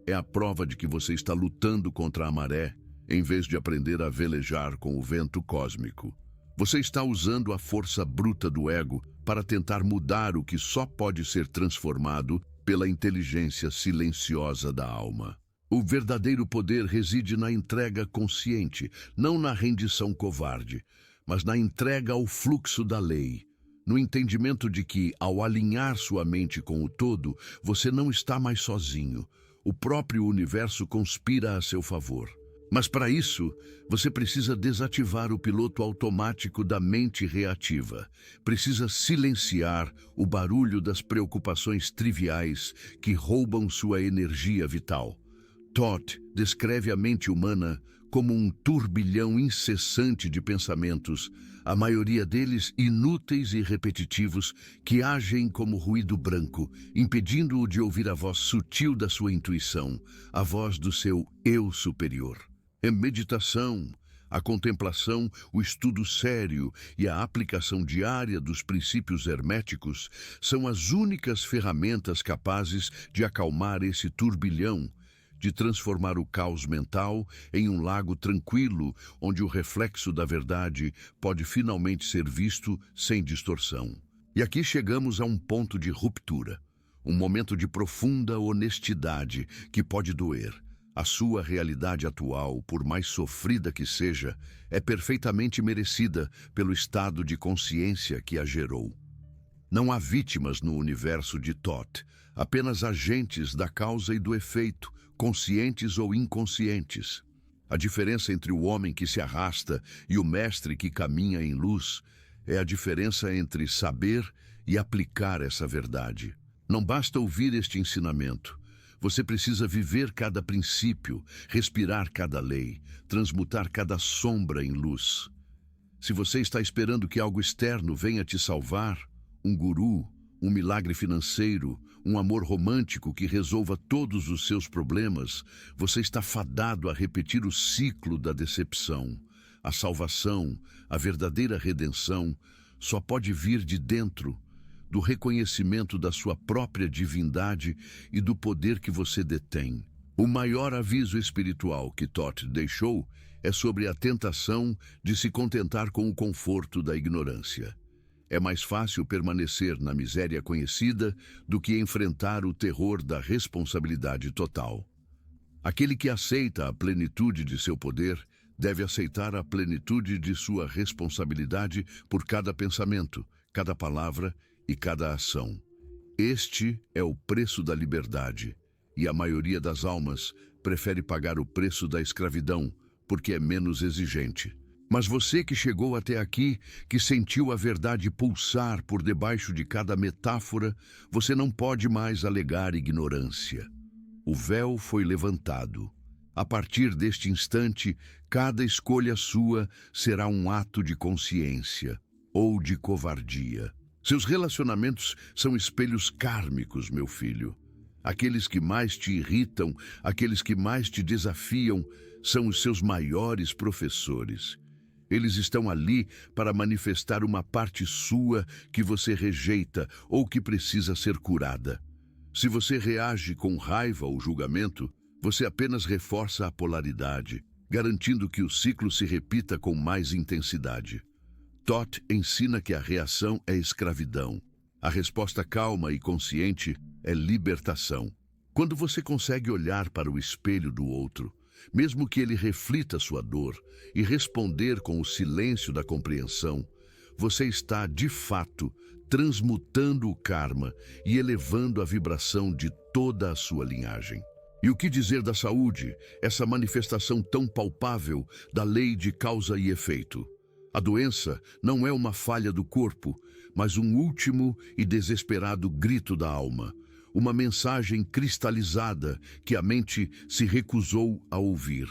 é a prova de que você está lutando contra a maré, em vez de aprender a velejar com o vento cósmico. Você está usando a força bruta do ego para tentar mudar o que só pode ser transformado pela inteligência silenciosa da alma. O verdadeiro poder reside na entrega consciente, não na rendição covarde, mas na entrega ao fluxo da lei, no entendimento de que, ao alinhar sua mente com o todo, você não está mais sozinho. O próprio universo conspira a seu favor. Mas para isso, você precisa desativar o piloto automático da mente reativa. Precisa silenciar o barulho das preocupações triviais que roubam sua energia vital. Todd descreve a mente humana como um turbilhão incessante de pensamentos, a maioria deles inúteis e repetitivos, que agem como ruído branco, impedindo-o de ouvir a voz sutil da sua intuição, a voz do seu eu superior. A meditação, a contemplação, o estudo sério e a aplicação diária dos princípios herméticos são as únicas ferramentas capazes de acalmar esse turbilhão, de transformar o caos mental em um lago tranquilo, onde o reflexo da verdade pode finalmente ser visto sem distorção. E aqui chegamos a um ponto de ruptura, um momento de profunda honestidade que pode doer. A sua realidade atual, por mais sofrida que seja, é perfeitamente merecida pelo estado de consciência que a gerou. Não há vítimas no universo de Thoth, apenas agentes da causa e do efeito, conscientes ou inconscientes. A diferença entre o homem que se arrasta e o mestre que caminha em luz é a diferença entre saber e aplicar essa verdade. Não basta ouvir este ensinamento. Você precisa viver cada princípio, respirar cada lei, transmutar cada sombra em luz. Se você está esperando que algo externo venha te salvar, um guru, um milagre financeiro, um amor romântico que resolva todos os seus problemas, você está fadado a repetir o ciclo da decepção. A salvação, a verdadeira redenção, só pode vir de dentro, do reconhecimento da sua própria divindade e do poder que você detém. O maior aviso espiritual que Thoth deixou é sobre a tentação de se contentar com o conforto da ignorância. É mais fácil permanecer na miséria conhecida do que enfrentar o terror da responsabilidade total. Aquele que aceita a plenitude de seu poder deve aceitar a plenitude de sua responsabilidade por cada pensamento, cada palavra e cada ação. Este é o preço da liberdade, e a maioria das almas prefere pagar o preço da escravidão porque é menos exigente. Mas você que chegou até aqui, que sentiu a verdade pulsar por debaixo de cada metáfora, você não pode mais alegar ignorância. O véu foi levantado. A partir deste instante, cada escolha sua será um ato de consciência ou de covardia. Seus relacionamentos são espelhos kármicos, meu filho. Aqueles que mais te irritam, aqueles que mais te desafiam, são os seus maiores professores. Eles estão ali para manifestar uma parte sua que você rejeita ou que precisa ser curada. Se você reage com raiva ou julgamento, você apenas reforça a polaridade, garantindo que o ciclo se repita com mais intensidade. Thoth ensina que a reação é escravidão. A resposta calma e consciente é libertação. Quando você consegue olhar para o espelho do outro, mesmo que ele reflita sua dor, e responder com o silêncio da compreensão, você está, de fato, transmutando o karma e elevando a vibração de toda a sua linhagem. E o que dizer da saúde, essa manifestação tão palpável da lei de causa e efeito? A doença não é uma falha do corpo, mas um último e desesperado grito da alma, uma mensagem cristalizada que a mente se recusou a ouvir.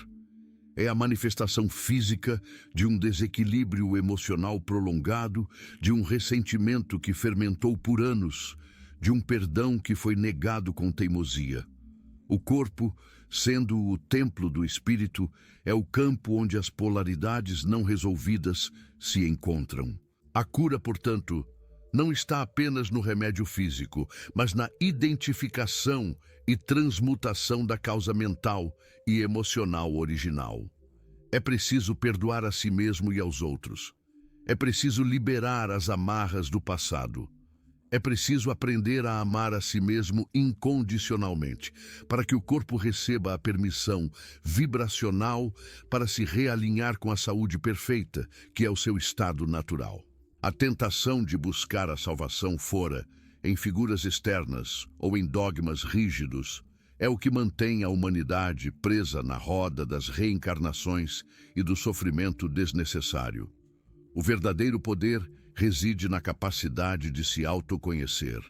É a manifestação física de um desequilíbrio emocional prolongado, de um ressentimento que fermentou por anos, de um perdão que foi negado com teimosia. O corpo, sendo o templo do espírito, é o campo onde as polaridades não resolvidas se encontram. A cura, portanto, não está apenas no remédio físico, mas na identificação e transmutação da causa mental e emocional original. É preciso perdoar a si mesmo e aos outros. É preciso liberar as amarras do passado. É preciso aprender a amar a si mesmo incondicionalmente, para que o corpo receba a permissão vibracional para se realinhar com a saúde perfeita, que é o seu estado natural. A tentação de buscar a salvação fora, em figuras externas ou em dogmas rígidos, é o que mantém a humanidade presa na roda das reencarnações e do sofrimento desnecessário. O verdadeiro poder reside na capacidade de se autoconhecer.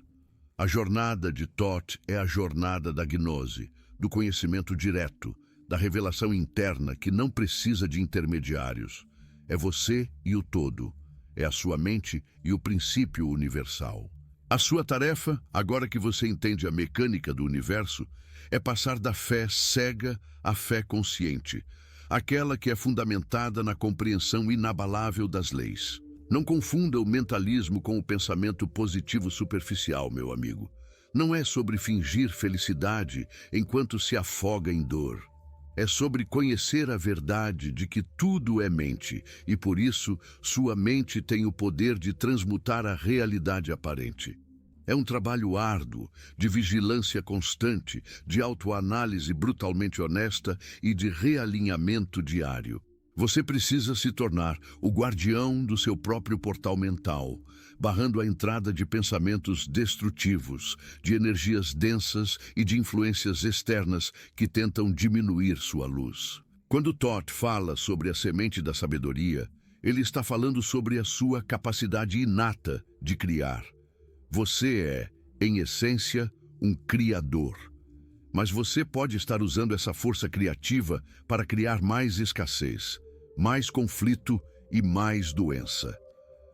A jornada de Thoth é a jornada da gnose, do conhecimento direto, da revelação interna que não precisa de intermediários. É você e o todo. É a sua mente e o princípio universal. A sua tarefa, agora que você entende a mecânica do universo, é passar da fé cega à fé consciente, aquela que é fundamentada na compreensão inabalável das leis. Não confunda o mentalismo com o pensamento positivo superficial, meu amigo. Não é sobre fingir felicidade enquanto se afoga em dor. É sobre conhecer a verdade de que tudo é mente e, por isso, sua mente tem o poder de transmutar a realidade aparente. É um trabalho árduo, de vigilância constante, de autoanálise brutalmente honesta e de realinhamento diário. Você precisa se tornar o guardião do seu próprio portal mental, barrando a entrada de pensamentos destrutivos, de energias densas e de influências externas que tentam diminuir sua luz. Quando Thoth fala sobre a semente da sabedoria, ele está falando sobre a sua capacidade inata de criar. Você é, em essência, um criador. Mas você pode estar usando essa força criativa para criar mais escassez, mais conflito e mais doença.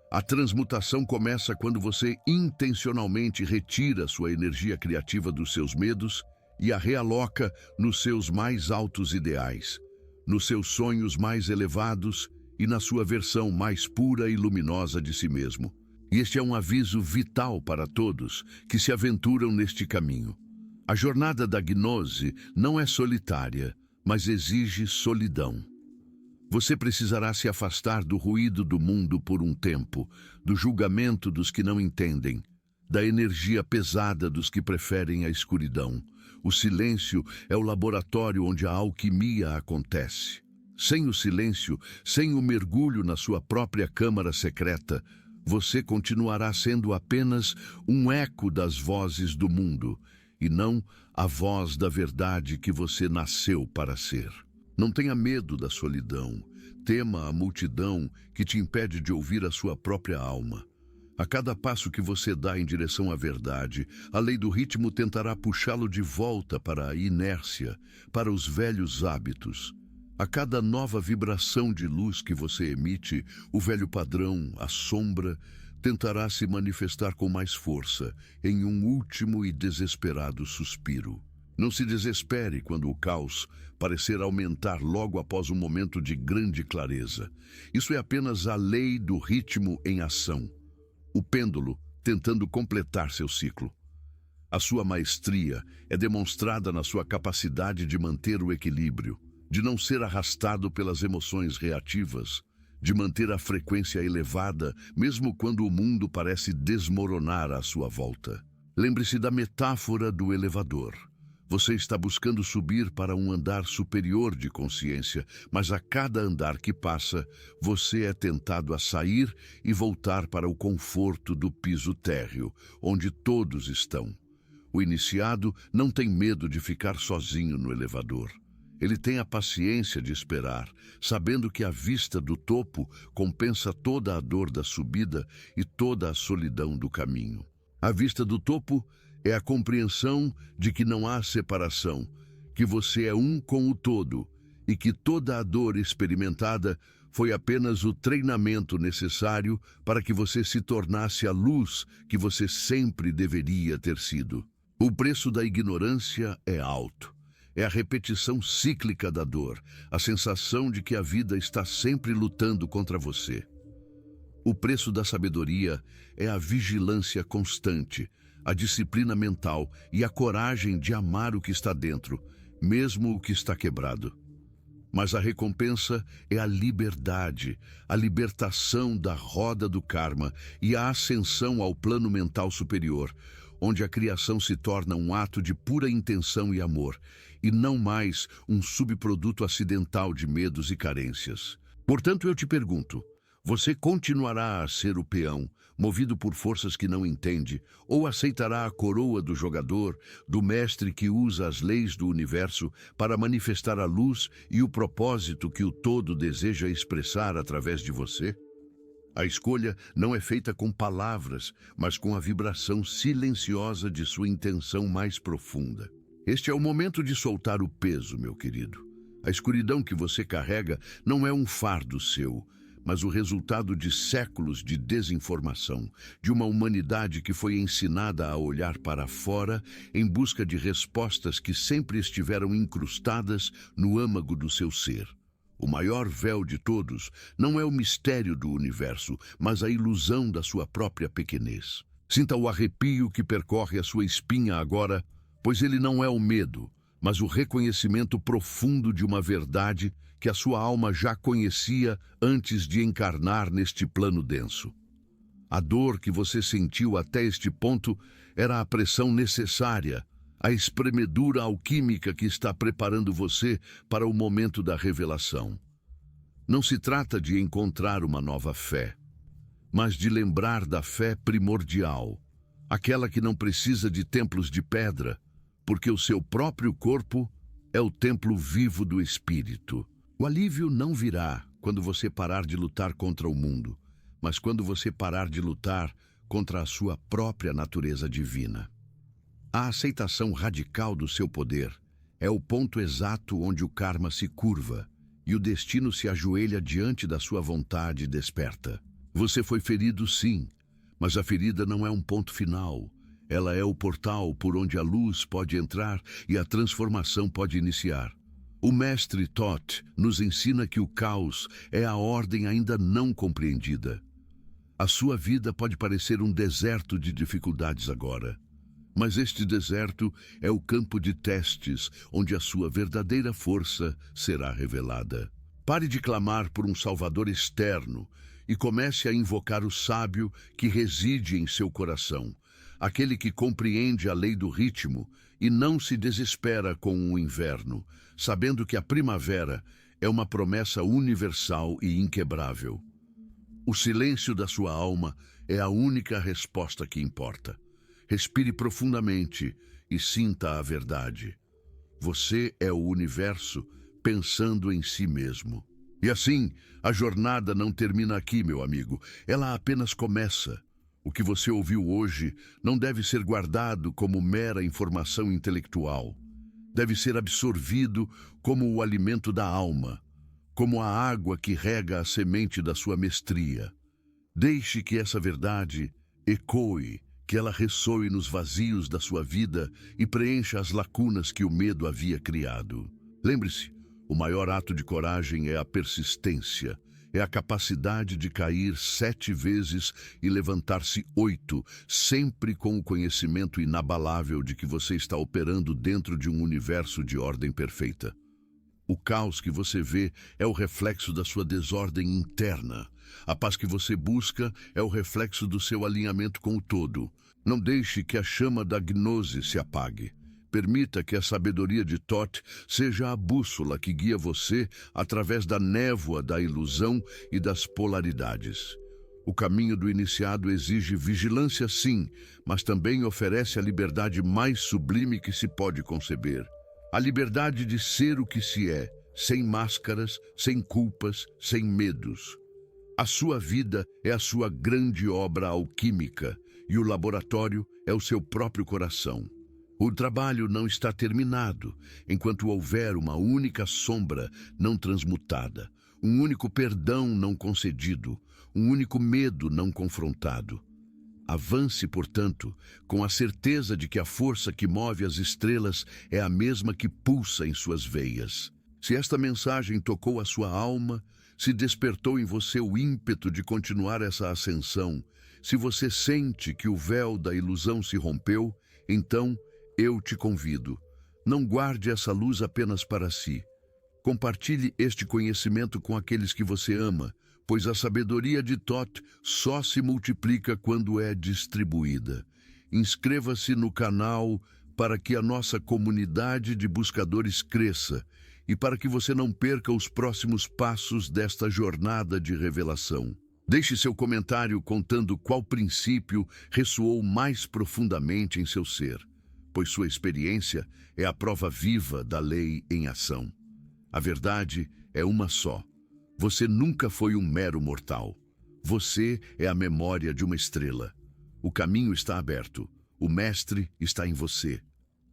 A transmutação começa quando você intencionalmente retira sua energia criativa dos seus medos e a realoca nos seus mais altos ideais, nos seus sonhos mais elevados e na sua versão mais pura e luminosa de si mesmo. E este é um aviso vital para todos que se aventuram neste caminho. A jornada da gnose não é solitária, mas exige solidão. Você precisará se afastar do ruído do mundo por um tempo, do julgamento dos que não entendem, da energia pesada dos que preferem a escuridão. O silêncio é o laboratório onde a alquimia acontece. Sem o silêncio, sem o mergulho na sua própria câmara secreta, você continuará sendo apenas um eco das vozes do mundo, e não a voz da verdade que você nasceu para ser. Não tenha medo da solidão, tema a multidão que te impede de ouvir a sua própria alma. A cada passo que você dá em direção à verdade, a lei do ritmo tentará puxá-lo de volta para a inércia, para os velhos hábitos. A cada nova vibração de luz que você emite, o velho padrão, a sombra, tentará se manifestar com mais força, em um último e desesperado suspiro. Não se desespere quando o caos parecer aumentar logo após um momento de grande clareza. Isso é apenas a lei do ritmo em ação. O pêndulo tentando completar seu ciclo. A sua maestria é demonstrada na sua capacidade de manter o equilíbrio, de não ser arrastado pelas emoções reativas, de manter a frequência elevada, mesmo quando o mundo parece desmoronar à sua volta. Lembre-se da metáfora do elevador. Você está buscando subir para um andar superior de consciência, mas a cada andar que passa, você é tentado a sair e voltar para o conforto do piso térreo, onde todos estão. O iniciado não tem medo de ficar sozinho no elevador. Ele tem a paciência de esperar, sabendo que a vista do topo compensa toda a dor da subida e toda a solidão do caminho. A vista do topo é a compreensão de que não há separação, que você é um com o todo e que toda a dor experimentada foi apenas o treinamento necessário para que você se tornasse a luz que você sempre deveria ter sido. O preço da ignorância é alto. É a repetição cíclica da dor, a sensação de que a vida está sempre lutando contra você. O preço da sabedoria é a vigilância constante, a disciplina mental e a coragem de amar o que está dentro, mesmo o que está quebrado. Mas a recompensa é a liberdade, a libertação da roda do karma e a ascensão ao plano mental superior, onde a criação se torna um ato de pura intenção e amor, e não mais um subproduto acidental de medos e carências. Portanto, eu te pergunto, você continuará a ser o peão, movido por forças que não entende, ou aceitará a coroa do jogador, do mestre que usa as leis do universo para manifestar a luz e o propósito que o todo deseja expressar através de você? A escolha não é feita com palavras, mas com a vibração silenciosa de sua intenção mais profunda. Este é o momento de soltar o peso, meu querido. A escuridão que você carrega não é um fardo seu, mas o resultado de séculos de desinformação, de uma humanidade que foi ensinada a olhar para fora em busca de respostas que sempre estiveram incrustadas no âmago do seu ser. O maior véu de todos não é o mistério do universo, mas a ilusão da sua própria pequenez. Sinta o arrepio que percorre a sua espinha agora, pois ele não é o medo, mas o reconhecimento profundo de uma verdade que a sua alma já conhecia antes de encarnar neste plano denso. A dor que você sentiu até este ponto era a pressão necessária, a espremedura alquímica que está preparando você para o momento da revelação. Não se trata de encontrar uma nova fé, mas de lembrar da fé primordial, aquela que não precisa de templos de pedra, porque o seu próprio corpo é o templo vivo do Espírito. O alívio não virá quando você parar de lutar contra o mundo, mas quando você parar de lutar contra a sua própria natureza divina. A aceitação radical do seu poder é o ponto exato onde o karma se curva e o destino se ajoelha diante da sua vontade desperta. Você foi ferido, sim, mas a ferida não é um ponto final. Ela é o portal por onde a luz pode entrar e a transformação pode iniciar. O mestre Thoth nos ensina que o caos é a ordem ainda não compreendida. A sua vida pode parecer um deserto de dificuldades agora, mas este deserto é o campo de testes onde a sua verdadeira força será revelada. Pare de clamar por um salvador externo e comece a invocar o sábio que reside em seu coração, aquele que compreende a lei do ritmo e não se desespera com o inverno, sabendo que a primavera é uma promessa universal e inquebrável. O silêncio da sua alma é a única resposta que importa. Respire profundamente e sinta a verdade. Você é o universo pensando em si mesmo. E assim, a jornada não termina aqui, meu amigo. Ela apenas começa. O que você ouviu hoje não deve ser guardado como mera informação intelectual. Deve ser absorvido como o alimento da alma, como a água que rega a semente da sua mestria. Deixe que essa verdade ecoe, que ela ressoe nos vazios da sua vida e preencha as lacunas que o medo havia criado. Lembre-se, o maior ato de coragem é a persistência. É a capacidade de cair 7 vezes e levantar-se 8, sempre com o conhecimento inabalável de que você está operando dentro de um universo de ordem perfeita. O caos que você vê é o reflexo da sua desordem interna. A paz que você busca é o reflexo do seu alinhamento com o todo. Não deixe que a chama da gnose se apague. Permita que a sabedoria de Thoth seja a bússola que guia você através da névoa da ilusão e das polaridades. O caminho do iniciado exige vigilância, sim, mas também oferece a liberdade mais sublime que se pode conceber. A liberdade de ser o que se é, sem máscaras, sem culpas, sem medos. A sua vida é a sua grande obra alquímica e o laboratório é o seu próprio coração. O trabalho não está terminado enquanto houver uma única sombra não transmutada, um único perdão não concedido, um único medo não confrontado. Avance, portanto, com a certeza de que a força que move as estrelas é a mesma que pulsa em suas veias. Se esta mensagem tocou a sua alma, se despertou em você o ímpeto de continuar essa ascensão, se você sente que o véu da ilusão se rompeu, então eu te convido. Não guarde essa luz apenas para si. Compartilhe este conhecimento com aqueles que você ama, pois a sabedoria de Thoth só se multiplica quando é distribuída. Inscreva-se no canal para que a nossa comunidade de buscadores cresça e para que você não perca os próximos passos desta jornada de revelação. Deixe seu comentário contando qual princípio ressoou mais profundamente em seu ser, pois sua experiência é a prova viva da lei em ação. A verdade é uma só. Você nunca foi um mero mortal. Você é a memória de uma estrela. O caminho está aberto. O mestre está em você.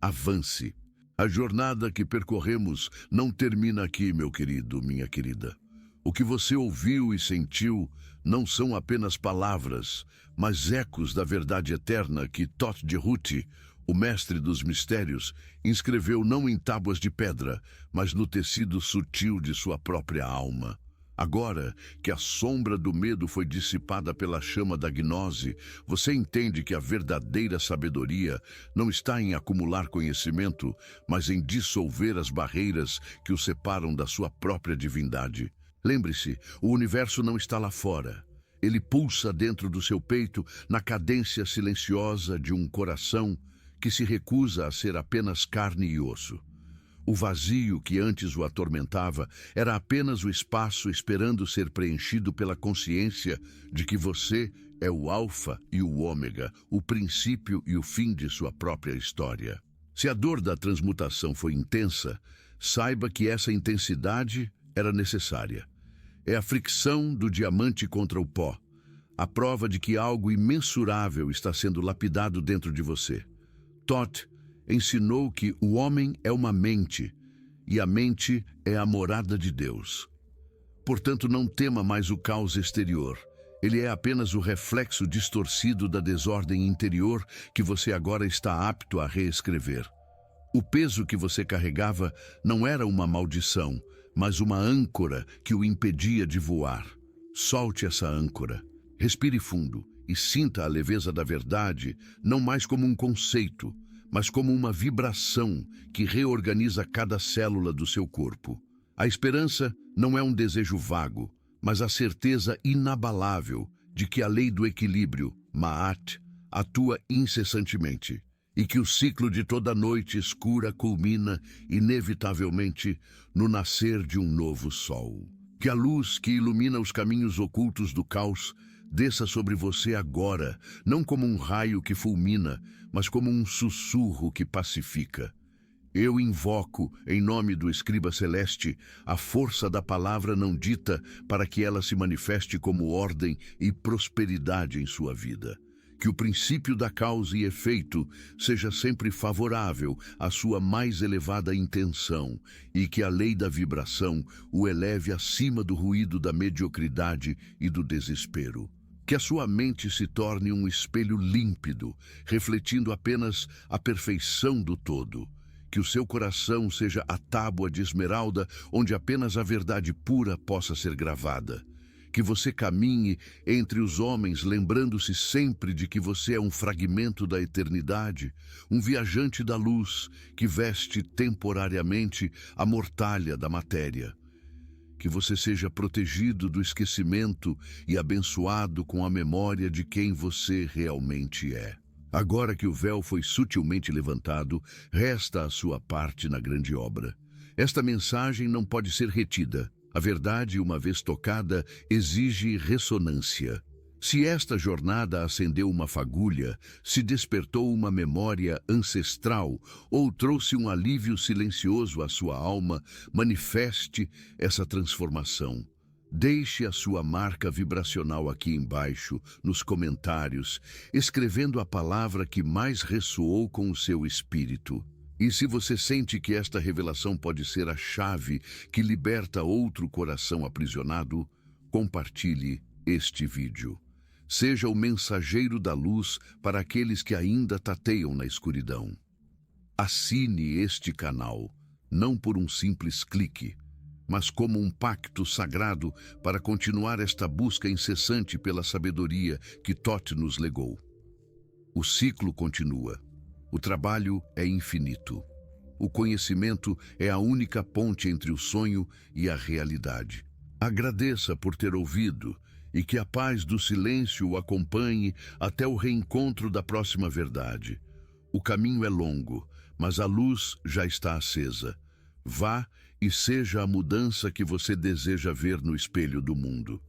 Avance. A jornada que percorremos não termina aqui, meu querido, minha querida. O que você ouviu e sentiu não são apenas palavras, mas ecos da verdade eterna que Thoth de Huti, o mestre dos mistérios, inscreveu não em tábuas de pedra, mas no tecido sutil de sua própria alma. Agora que a sombra do medo foi dissipada pela chama da gnose, você entende que a verdadeira sabedoria não está em acumular conhecimento, mas em dissolver as barreiras que o separam da sua própria divindade. Lembre-se, o universo não está lá fora. Ele pulsa dentro do seu peito na cadência silenciosa de um coração que se recusa a ser apenas carne e osso. O vazio que antes o atormentava era apenas o espaço esperando ser preenchido pela consciência de que você é o alfa e o ômega, o princípio e o fim de sua própria história. Se a dor da transmutação foi intensa, saiba que essa intensidade era necessária. É a fricção do diamante contra o pó, a prova de que algo imensurável está sendo lapidado dentro de você. Thoth ensinou que o homem é uma mente, e a mente é a morada de Deus. Portanto, não tema mais o caos exterior. Ele é apenas o reflexo distorcido da desordem interior que você agora está apto a reescrever. O peso que você carregava não era uma maldição, mas uma âncora que o impedia de voar. Solte essa âncora, respire fundo e sinta a leveza da verdade, não mais como um conceito, mas como uma vibração que reorganiza cada célula do seu corpo. A esperança não é um desejo vago, mas a certeza inabalável de que a lei do equilíbrio, Ma'at, atua incessantemente, e que o ciclo de toda noite escura culmina, inevitavelmente, no nascer de um novo sol. Que a luz que ilumina os caminhos ocultos do caos desça sobre você agora, não como um raio que fulmina, mas como um sussurro que pacifica. Eu invoco, em nome do Escriba Celeste, a força da palavra não dita para que ela se manifeste como ordem e prosperidade em sua vida. Que o princípio da causa e efeito seja sempre favorável à sua mais elevada intenção e que a lei da vibração o eleve acima do ruído da mediocridade e do desespero. Que a sua mente se torne um espelho límpido, refletindo apenas a perfeição do todo. Que o seu coração seja a tábua de esmeralda onde apenas a verdade pura possa ser gravada. Que você caminhe entre os homens lembrando-se sempre de que você é um fragmento da eternidade, um viajante da luz que veste temporariamente a mortalha da matéria. Que você seja protegido do esquecimento e abençoado com a memória de quem você realmente é. Agora que o véu foi sutilmente levantado, resta a sua parte na grande obra. Esta mensagem não pode ser retida. A verdade, uma vez tocada, exige ressonância. Se esta jornada acendeu uma fagulha, se despertou uma memória ancestral ou trouxe um alívio silencioso à sua alma, manifeste essa transformação. Deixe a sua marca vibracional aqui embaixo, nos comentários, escrevendo a palavra que mais ressoou com o seu espírito. E se você sente que esta revelação pode ser a chave que liberta outro coração aprisionado, compartilhe este vídeo. Seja o mensageiro da luz para aqueles que ainda tateiam na escuridão. Assine este canal, não por um simples clique, mas como um pacto sagrado para continuar esta busca incessante pela sabedoria que Thoth nos legou. O ciclo continua. O trabalho é infinito. O conhecimento é a única ponte entre o sonho e a realidade. Agradeça por ter ouvido e que a paz do silêncio o acompanhe até o reencontro da próxima verdade. O caminho é longo, mas a luz já está acesa. Vá e seja a mudança que você deseja ver no espelho do mundo.